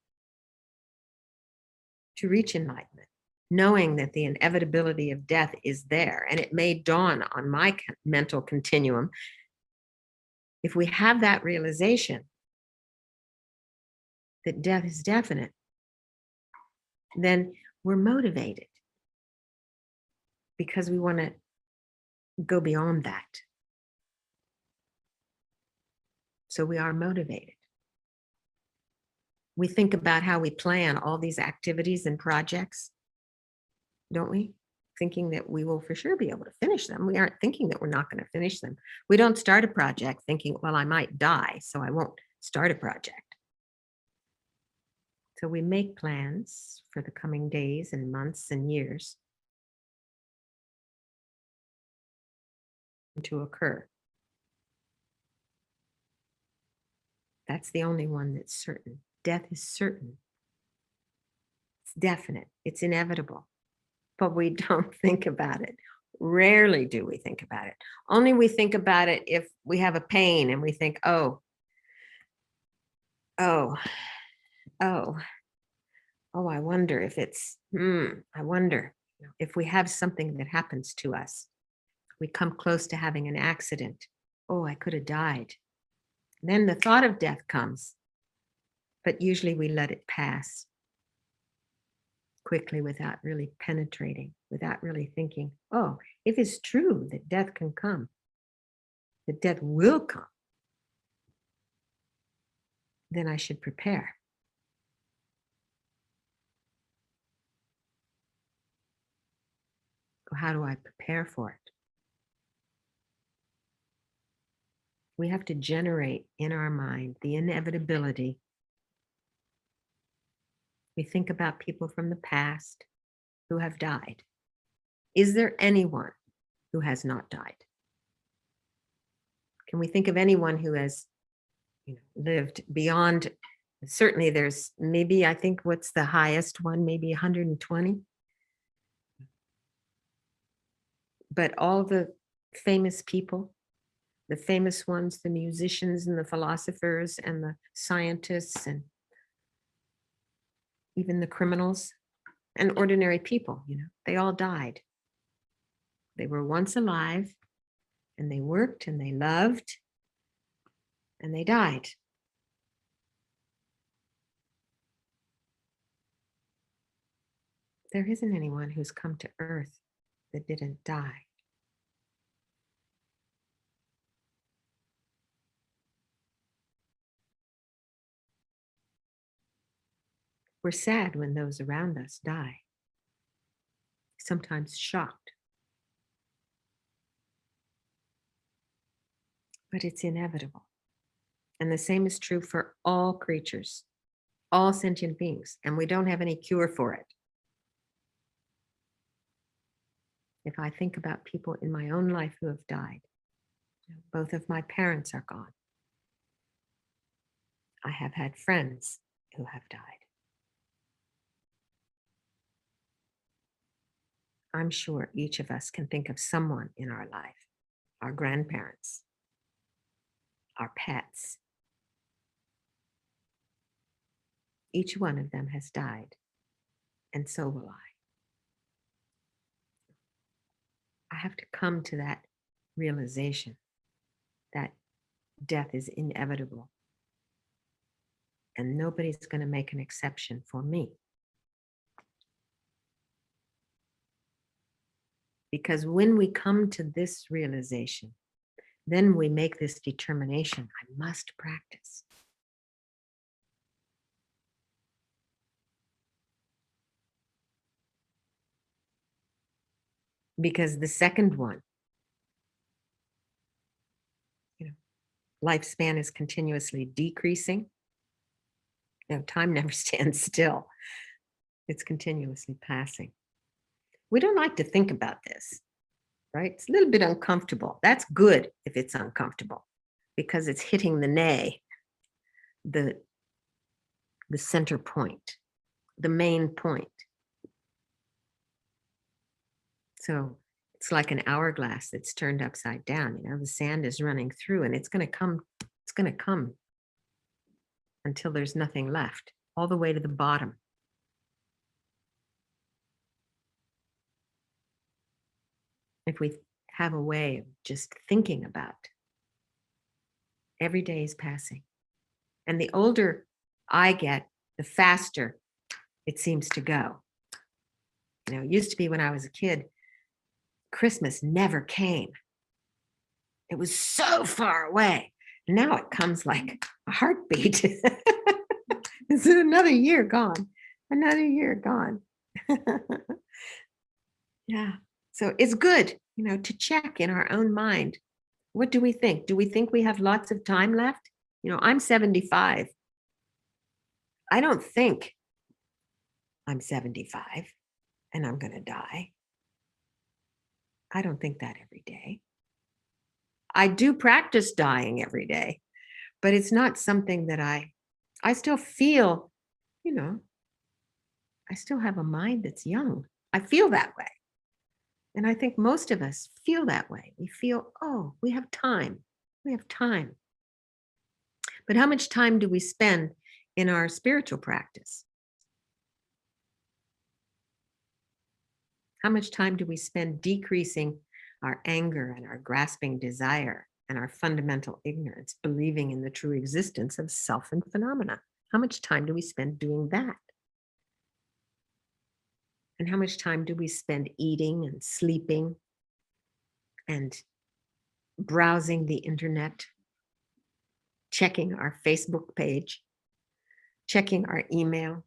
to reach enlightenment, knowing that the inevitability of death is there, and it may dawn on my mental continuum. If we have that realization that death is definite, then we're motivated because we want to go beyond that. So we are motivated. We think about how we plan all these activities and projects, don't we? Thinking that we will for sure be able to finish them. We aren't thinking that we're not going to finish them. We don't start a project thinking, well, I might die, so I won't start a project. So we make plans for the coming days and months and years to occur. That's the only one that's certain. Death is certain. It's definite. It's inevitable. But we don't think about it. Rarely do we think about it. Only we think about it if we have a pain and we think, oh, I wonder if it's, I wonder if we have something that happens to us. We come close to having an accident. Oh, I could have died. Then the thought of death comes, but usually we let it pass quickly without really penetrating, without really thinking, oh, if it's true that death can come, that death will come, then I should prepare. How do I prepare for it? We have to generate in our mind the inevitability. We think about people from the past who have died. Is there anyone who has not died? Can we think of anyone who has lived beyond? Certainly there's maybe, I think what's the highest one, maybe 120. But all the famous people, the famous ones, the musicians and the philosophers and the scientists and even the criminals and ordinary people, they all died. They were once alive and they worked and they loved and they died. There isn't anyone who's come to earth that didn't die. We're sad when those around us die, sometimes shocked. But it's inevitable. And the same is true for all creatures, all sentient beings, and we don't have any cure for it. If I think about people in my own life who have died, both of my parents are gone. I have had friends who have died. I'm sure each of us can think of someone in our life, our grandparents, our pets. Each one of them has died, and so will I. I have to come to that realization that death is inevitable, and nobody's going to make an exception for me. Because when we come to this realization, then we make this determination, I must practice. Because the second one, lifespan is continuously decreasing. Time never stands still. It's continuously passing. We don't like to think about this, right? It's a little bit uncomfortable. That's good if it's uncomfortable, because it's hitting the nay, the center point, the main point. So it's like an hourglass that's turned upside down. The sand is running through, and it's going to come until there's nothing left, all the way to the bottom. If we have a way of just thinking about every day is passing. And the older I get, the faster it seems to go. It used to be when I was a kid, Christmas never came. It was so far away. Now it comes like a heartbeat. It's another year gone, another year gone. Yeah. So it's good, to check in our own mind. What do we think? Do we think we have lots of time left? I'm 75. I don't think I'm 75 and I'm going to die. I don't think that every day. I do practice dying every day, but it's not something that I still feel, I still have a mind that's young. I feel that way. And I think most of us feel that way. We feel, oh, we have time. We have time. But how much time do we spend in our spiritual practice? How much time do we spend decreasing our anger and our grasping desire and our fundamental ignorance, believing in the true existence of self and phenomena? How much time do we spend doing that? And how much time do we spend eating and sleeping and browsing the internet, checking our Facebook page, checking our email?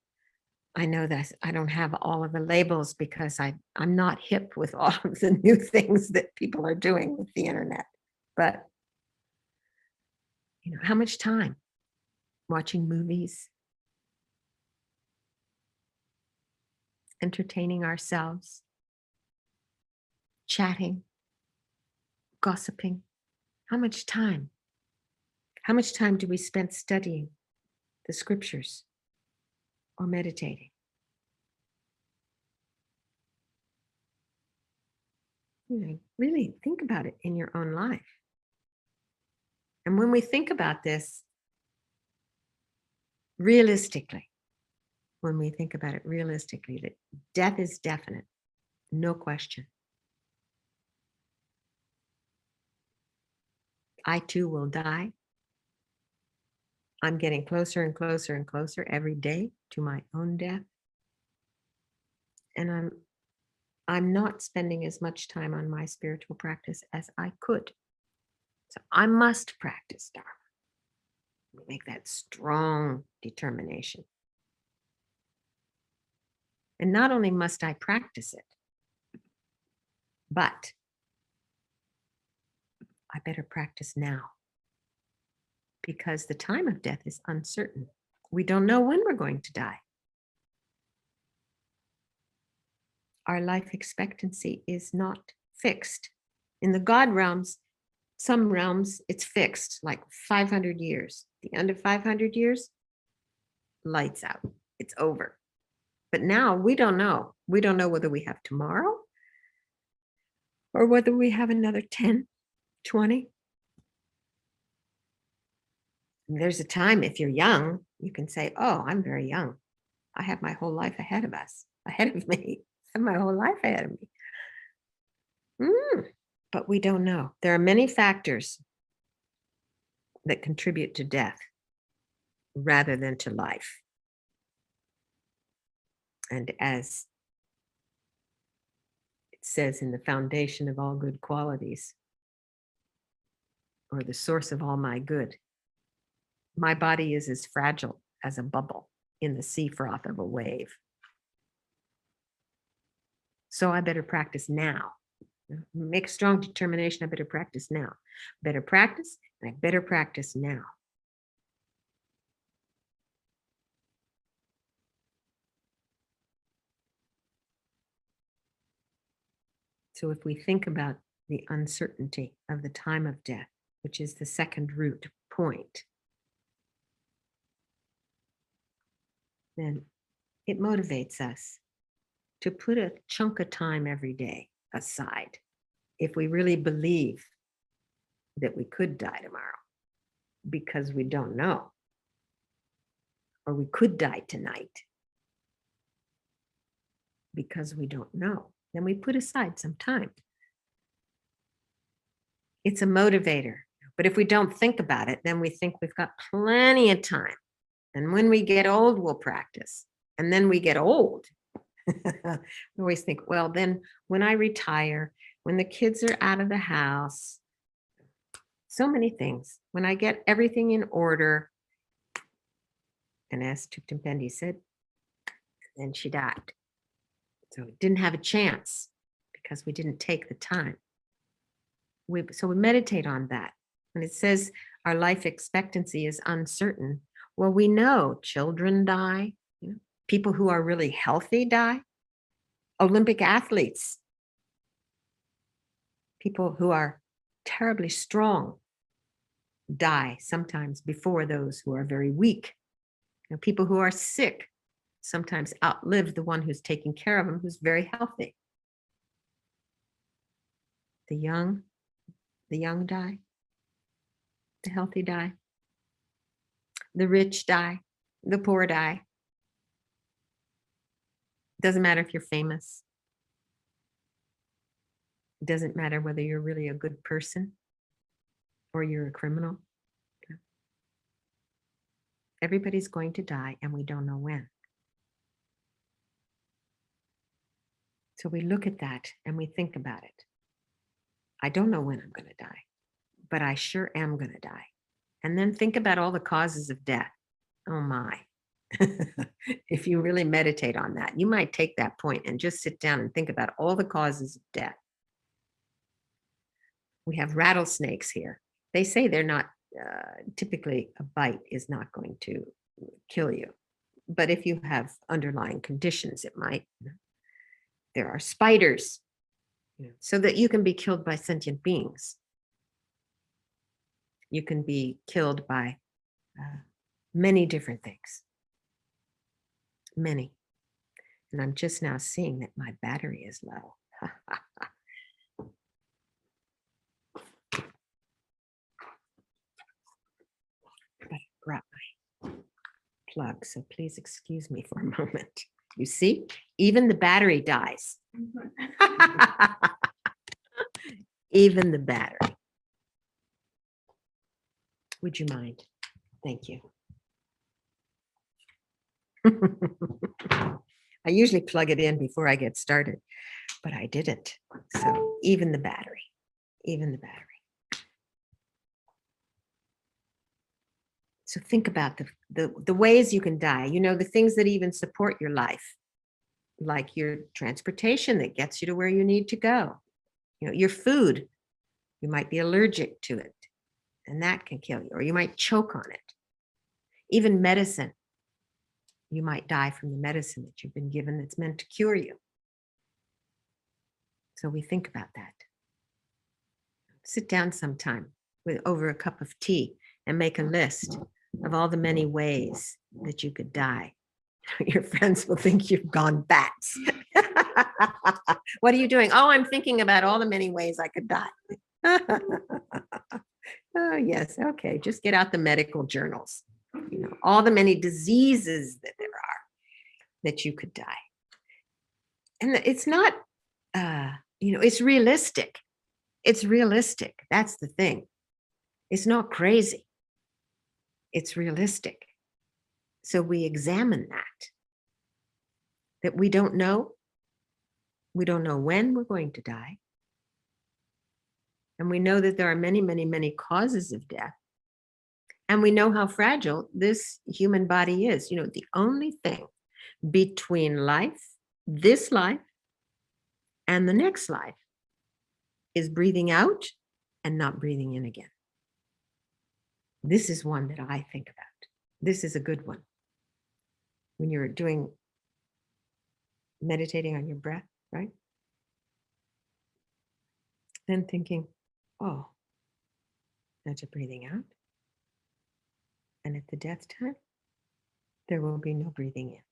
I know that I don't have all of the labels because I'm not hip with all of the new things that people are doing with the internet. But, how much time? Watching movies, entertaining ourselves, chatting, gossiping. How much time? How much time do we spend studying the scriptures or meditating? Really think about it in your own life. And when we think about this realistically, that death is definite, no question. I too will die. I'm getting closer and closer and closer every day to my own death. And I'm not spending as much time on my spiritual practice as I could. So I must practice Dharma. We make that strong determination. And not only must I practice it, but I better practice now, because the time of death is uncertain. We don't know when we're going to die. Our life expectancy is not fixed. In the God realms, some realms, it's fixed, like 500 years. The end of 500 years, lights out, it's over. But now we don't know. We don't know whether we have tomorrow or whether we have another 10, 20. There's a time if you're young, you can say, oh, I'm very young. I have my whole life ahead of me. I have my whole life ahead of me. But we don't know. There are many factors that contribute to death rather than to life. And as it says in the foundation of all good qualities, or the source of all my good, my body is as fragile as a bubble in the sea froth of a wave. So I better practice now. Make a strong determination. I better practice now. Better practice, and I better practice now. So if we think about the uncertainty of the time of death, which is the second root point, then it motivates us to put a chunk of time every day aside if we really believe that we could die tomorrow, because we don't know, or we could die tonight because we don't know, then we put aside some time. It's a motivator. But if we don't think about it, then we think we've got plenty of time. And when we get old, we'll practice. And then we get old. We always think, well, then when I retire, when the kids are out of the house, so many things, when I get everything in order. And as Thupten Pendy said, then she died. So it didn't have a chance because we didn't take the time. So we meditate on that. When it says our life expectancy is uncertain, well, we know children die, people who are really healthy die, Olympic athletes, people who are terribly strong die sometimes before those who are very weak. People who are sick sometimes outlive the one who's taking care of them, who's very healthy. The young die, the healthy die, the rich die, the poor die. Doesn't matter if you're famous. It doesn't matter whether you're really a good person or you're a criminal. Everybody's going to die, and we don't know when. So we look at that and we think about it. I don't know when I'm going to die, but I sure am going to die. And then think about all the causes of death. Oh my. If you really meditate on that, you might take that point and just sit down and think about all the causes of death. We have rattlesnakes here. They say they're not, typically a bite is not going to kill you. But if you have underlying conditions, it might. There are spiders, so that you can be killed by sentient beings. You can be killed by many different things. Many. And I'm just now seeing that my battery is low. But I brought my plug, so please excuse me for a moment. You see, even the battery dies. Even the battery. Would you mind? Thank you. I usually plug it in before I get started, but I didn't. So even the battery, even the battery. So think about the ways you can die, the things that even support your life, like your transportation that gets you to where you need to go. Your food, you might be allergic to it, and that can kill you, or you might choke on it. Even medicine, you might die from the medicine that you've been given that's meant to cure you. So we think about that. Sit down sometime over a cup of tea and make a list of all the many ways that you could die. Your friends will think you've gone bats. What are you doing? Oh, I'm thinking about all the many ways I could die. Oh, yes. Okay. Just get out the medical journals. All the many diseases that there are that you could die. And it's not, it's realistic. It's realistic. That's the thing. It's not crazy. It's realistic. So we examine that we don't know. We don't know when we're going to die. And we know that there are many, many, many causes of death. And we know how fragile this human body is. The only thing between this life, and the next life is breathing out and not breathing in again. This is one that I think about. This is a good one. When you're meditating on your breath, right? Then thinking, oh, that's a breathing out. And at the death time, there will be no breathing in.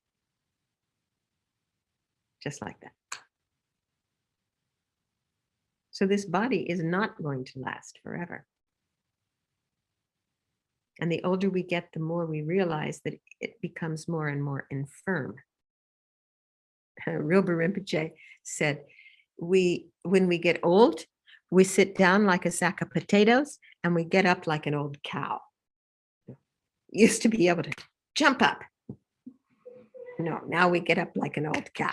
Just like that. So this body is not going to last forever. And the older we get, the more we realize that it becomes more and more infirm. Rilpa Rinpoche said, when we get old, we sit down like a sack of potatoes and we get up like an old cow. Used to be able to jump up. No, now we get up like an old cow.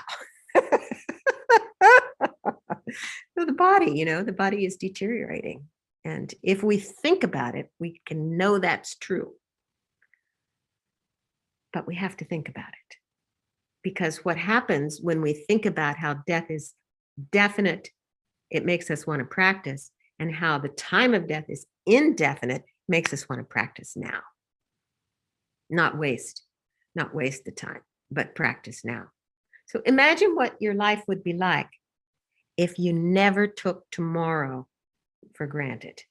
So the body is deteriorating. And if we think about it, we can know that's true. But we have to think about it. Because what happens when we think about how death is definite, it makes us want to practice, and how the time of death is indefinite makes us want to practice now. Not waste the time, but practice now. So imagine what your life would be like if you never took tomorrow for granted.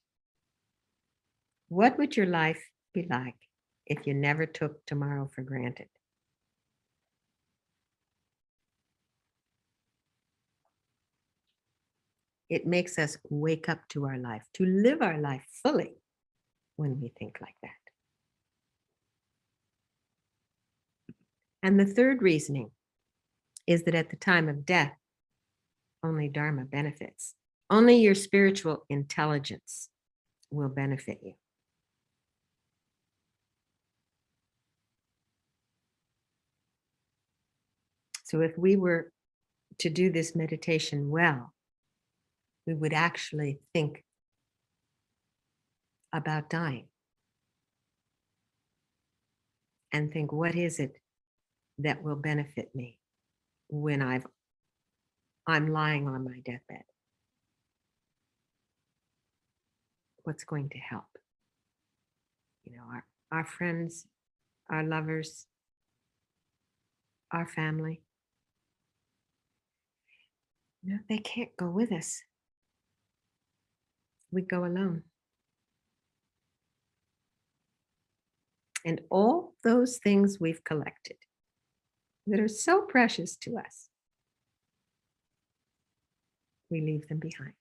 What would your life be like if you never took tomorrow for granted? It makes us wake up to our life, to live our life fully when we think like that. And the third reasoning is that at the time of death, only Dharma benefits. Only your spiritual intelligence will benefit you. So if we were to do this meditation well, we would actually think about dying and think, what is it that will benefit me when I'm lying on my deathbed? What's going to help? Our friends, our lovers, our family. They can't go with us. We go alone. And all those things we've collected that are so precious to us, we leave them behind.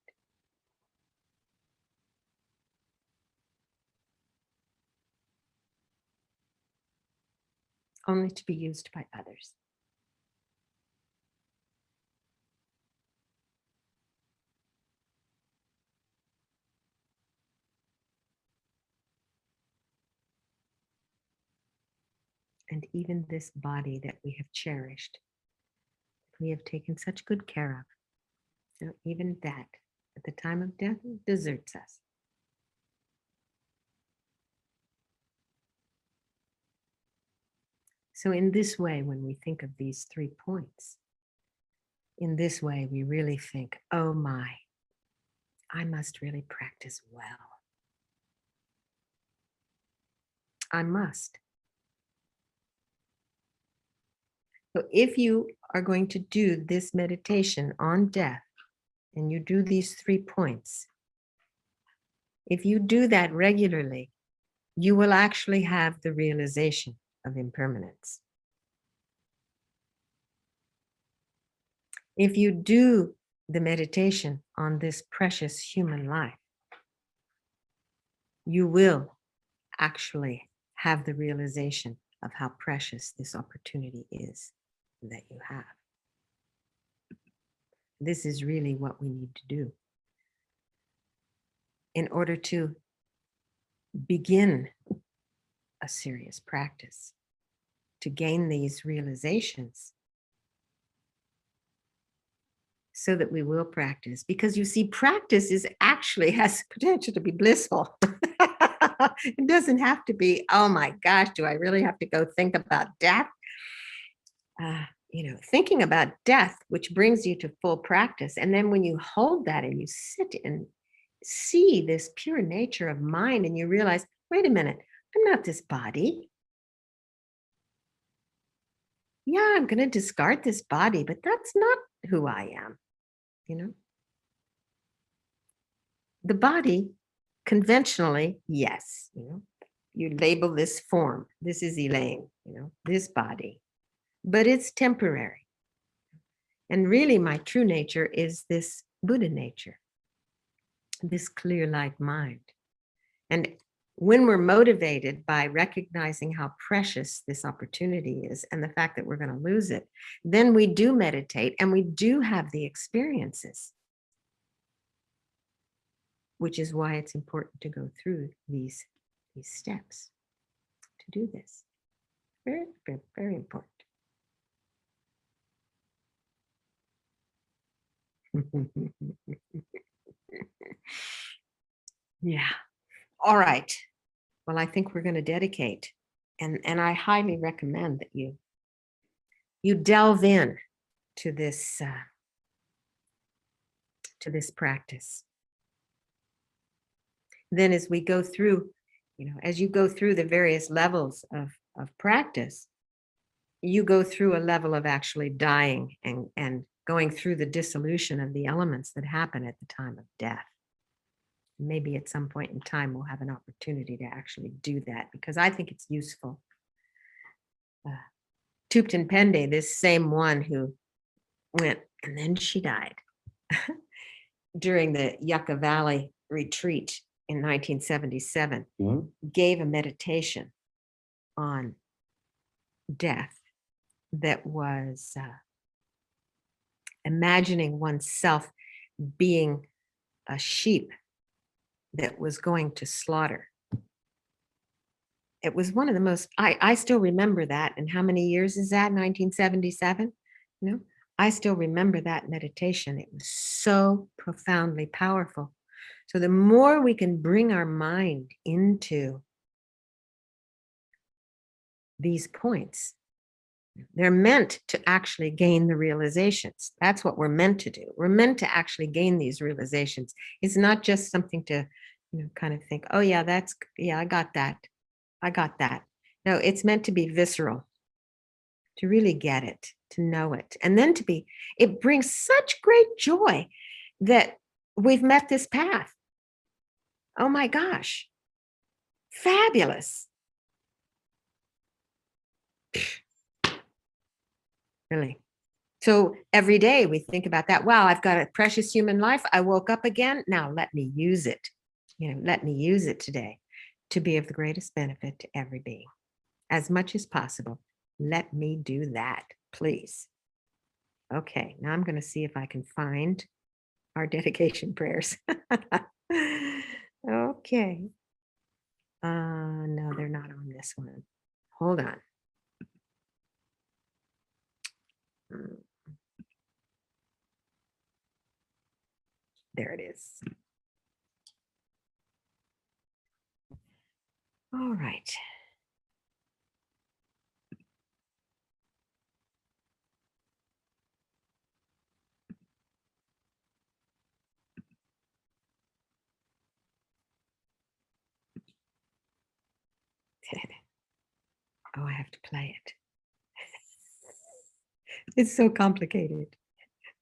Only to be used by others. And even this body that we have cherished, we have taken such good care of, even that at the time of death deserts us. So in this way, when we think of these 3 points, in this way, we really think, oh my, I must really practice well. I must. So if you are going to do this meditation on death, and you do these 3 points, if you do that regularly, you will actually have the realization of impermanence. If you do the meditation on this precious human life, you will actually have the realization of how precious this opportunity is that you have. This is really what we need to do in order to begin a serious practice, to gain these realizations so that we will practice. Because you see, practice is actually has potential to be blissful. It doesn't have to be, oh my gosh, do I really have to go think about death? Thinking about death, which brings you to full practice. And then when you hold that and you sit and see this pure nature of mind and you realize, wait a minute, I'm not this body. Yeah, I'm going to discard this body, but that's not who I am. The body, conventionally, yes, you label this form. This is Elaine, this body, but it's temporary. And really, my true nature is this Buddha nature, this clear light mind. And when we're motivated by recognizing how precious this opportunity is and the fact that we're going to lose it, then we do meditate and we do have the experiences, which is why it's important to go through these steps to do this. Very, very, very important. Yeah. All right. Well, I think we're going to dedicate, and I highly recommend that you delve in to this practice. Then as we go through, as you go through the various levels of practice, you go through a level of actually dying and going through the dissolution of the elements that happen at the time of death. Maybe at some point in time, we'll have an opportunity to actually do that because I think it's useful. Thupten Pende, this same one who went and then she died during the Yucca Valley retreat in 1977, gave a meditation on death that was imagining oneself being a sheep that was going to slaughter. It was one of the most, I still remember that. And how many years is that? 1977? I still remember that meditation. It was so profoundly powerful. So the more we can bring our mind into these points, they're meant to actually gain the realizations. That's what we're meant to do. We're meant to actually gain these realizations. It's not just something to, kind of think, oh yeah, I got that. I got that. No, it's meant to be visceral, to really get it, to know it. And then it brings such great joy that we've met this path. Oh my gosh, fabulous. Really. So every day we think about that. Wow, I've got a precious human life. I woke up again. Now let me use it. Let me use it today to be of the greatest benefit to every being. As much as possible, let me do that, please. Okay, now I'm going to see if I can find our dedication prayers. Okay. No, they're not on this one. Hold on. There it is. All right. Oh, I have to play it. It's so complicated.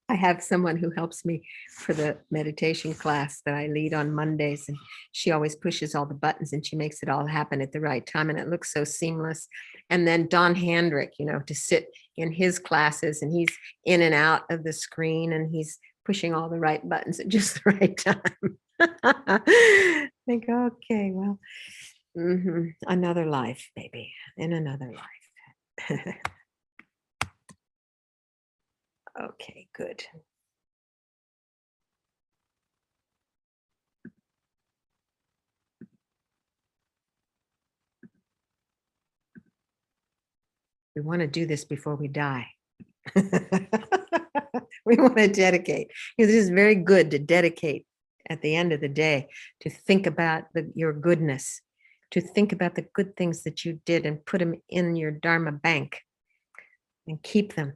I have someone who helps me for the meditation class that I lead on Mondays, and she always pushes all the buttons and she makes it all happen at the right time, and it looks so seamless. And then Don Handrick, to sit in his classes, and he's in and out of the screen and he's pushing all the right buttons at just the right time. Think, okay, well, another life, baby, in another life. Okay, good. We want to do this before we die. We want to dedicate. This is very good to dedicate at the end of the day, to think about your goodness, to think about the good things that you did and put them in your Dharma bank and keep them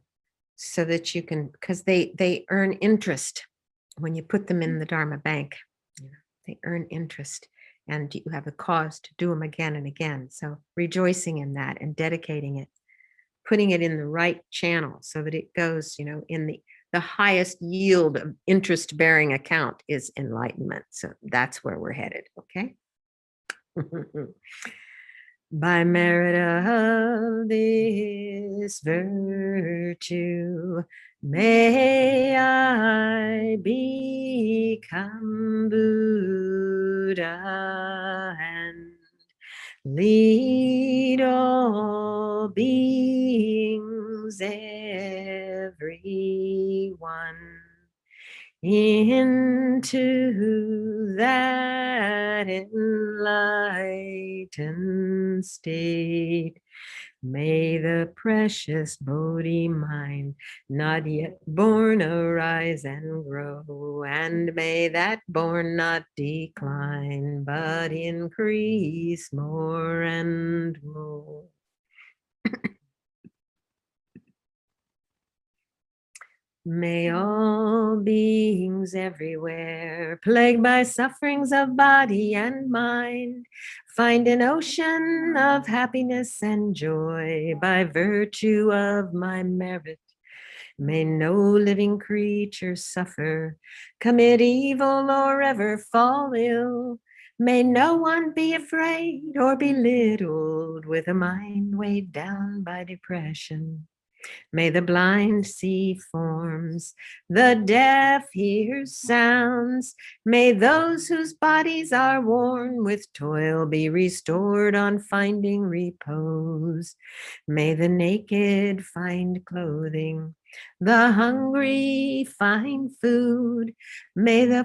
so that you can, because they earn interest when you put them in the Dharma bank. They earn interest and you have a cause to do them again and again. So rejoicing in that and dedicating it, putting it in the right channel so that it goes, in the highest yield of interest bearing account is enlightenment. So that's where we're headed. Okay. By merit of this virtue, may I become Buddha and lead all beings, everyone, into that enlightened state. May the precious Bodhi mind not yet born arise and grow, and may that born not decline, but increase more and more. May all beings everywhere, plagued by sufferings of body and mind, find an ocean of happiness and joy by virtue of my merit. May no living creature suffer, commit evil, or ever fall ill. May no one be afraid or belittled with a mind weighed down by depression. May the blind see forms, the deaf hear sounds. May those whose bodies are worn with toil be restored on finding repose. May the naked find clothing, the hungry find food. May the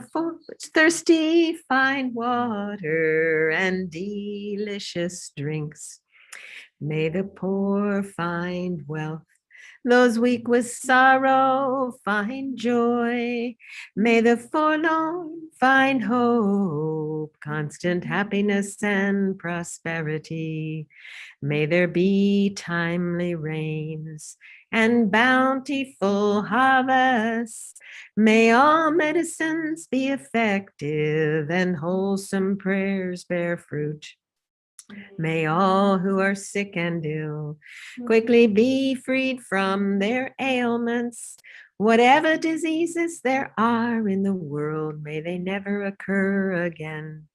thirsty find water and delicious drinks. May the poor find wealth, those weak with sorrow find joy. May the forlorn find hope, constant happiness and prosperity. May there be timely rains and bountiful harvests. May all medicines be effective and wholesome prayers bear fruit. May all who are sick and ill quickly be freed from their ailments. Whatever diseases there are in the world, may they never occur again.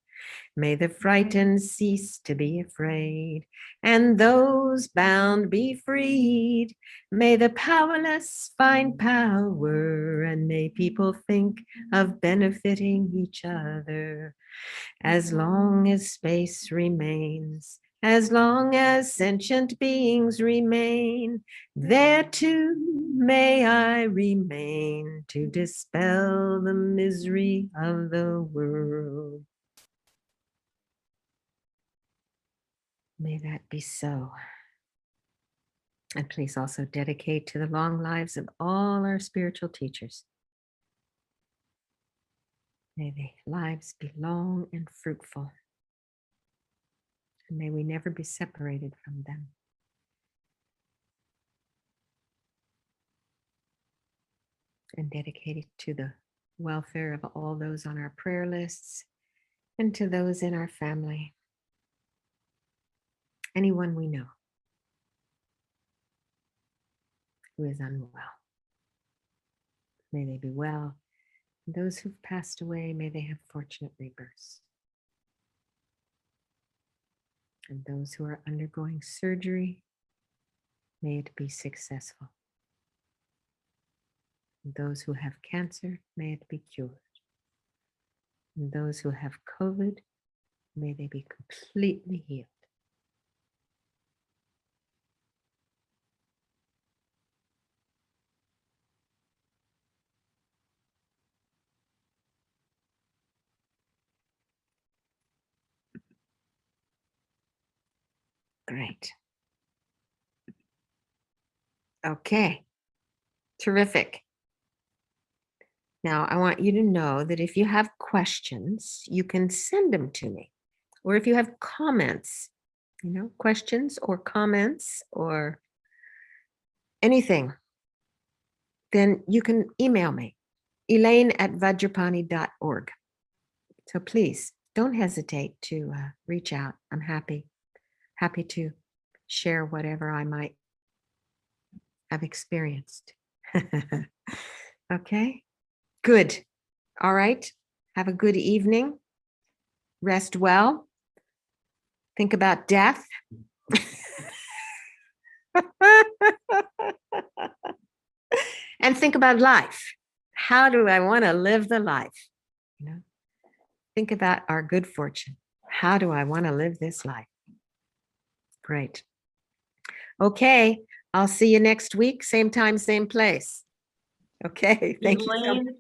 May the frightened cease to be afraid, and those bound be freed. May the powerless find power, and may people think of benefiting each other. As long as space remains, as long as sentient beings remain, there too may I remain to dispel the misery of the world. May that be so. And please also dedicate to the long lives of all our spiritual teachers. May their lives be long and fruitful. And may we never be separated from them. And dedicated to the welfare of all those on our prayer lists and to those in our family. Anyone we know who is unwell. May they be well. And those who've passed away, may they have fortunate rebirths. And those who are undergoing surgery, may it be successful. And those who have cancer, may it be cured. And those who have COVID, May they be completely healed. Great. Okay. Terrific. Now, I want you to know that if you have questions, you can send them to me. Or if you have comments, questions or comments or anything, then you can email me, elaine@vajrapani.org. So please don't hesitate to reach out. I'm happy to share whatever I might have experienced. Okay, good. All right. Have a good evening. Rest well. Think about death. And think about life. How do I want to live the life? Think about our good fortune. How do I want to live this life? Great. Okay, I'll see you next week, same time, same place. Okay, thank you so much. Elaine,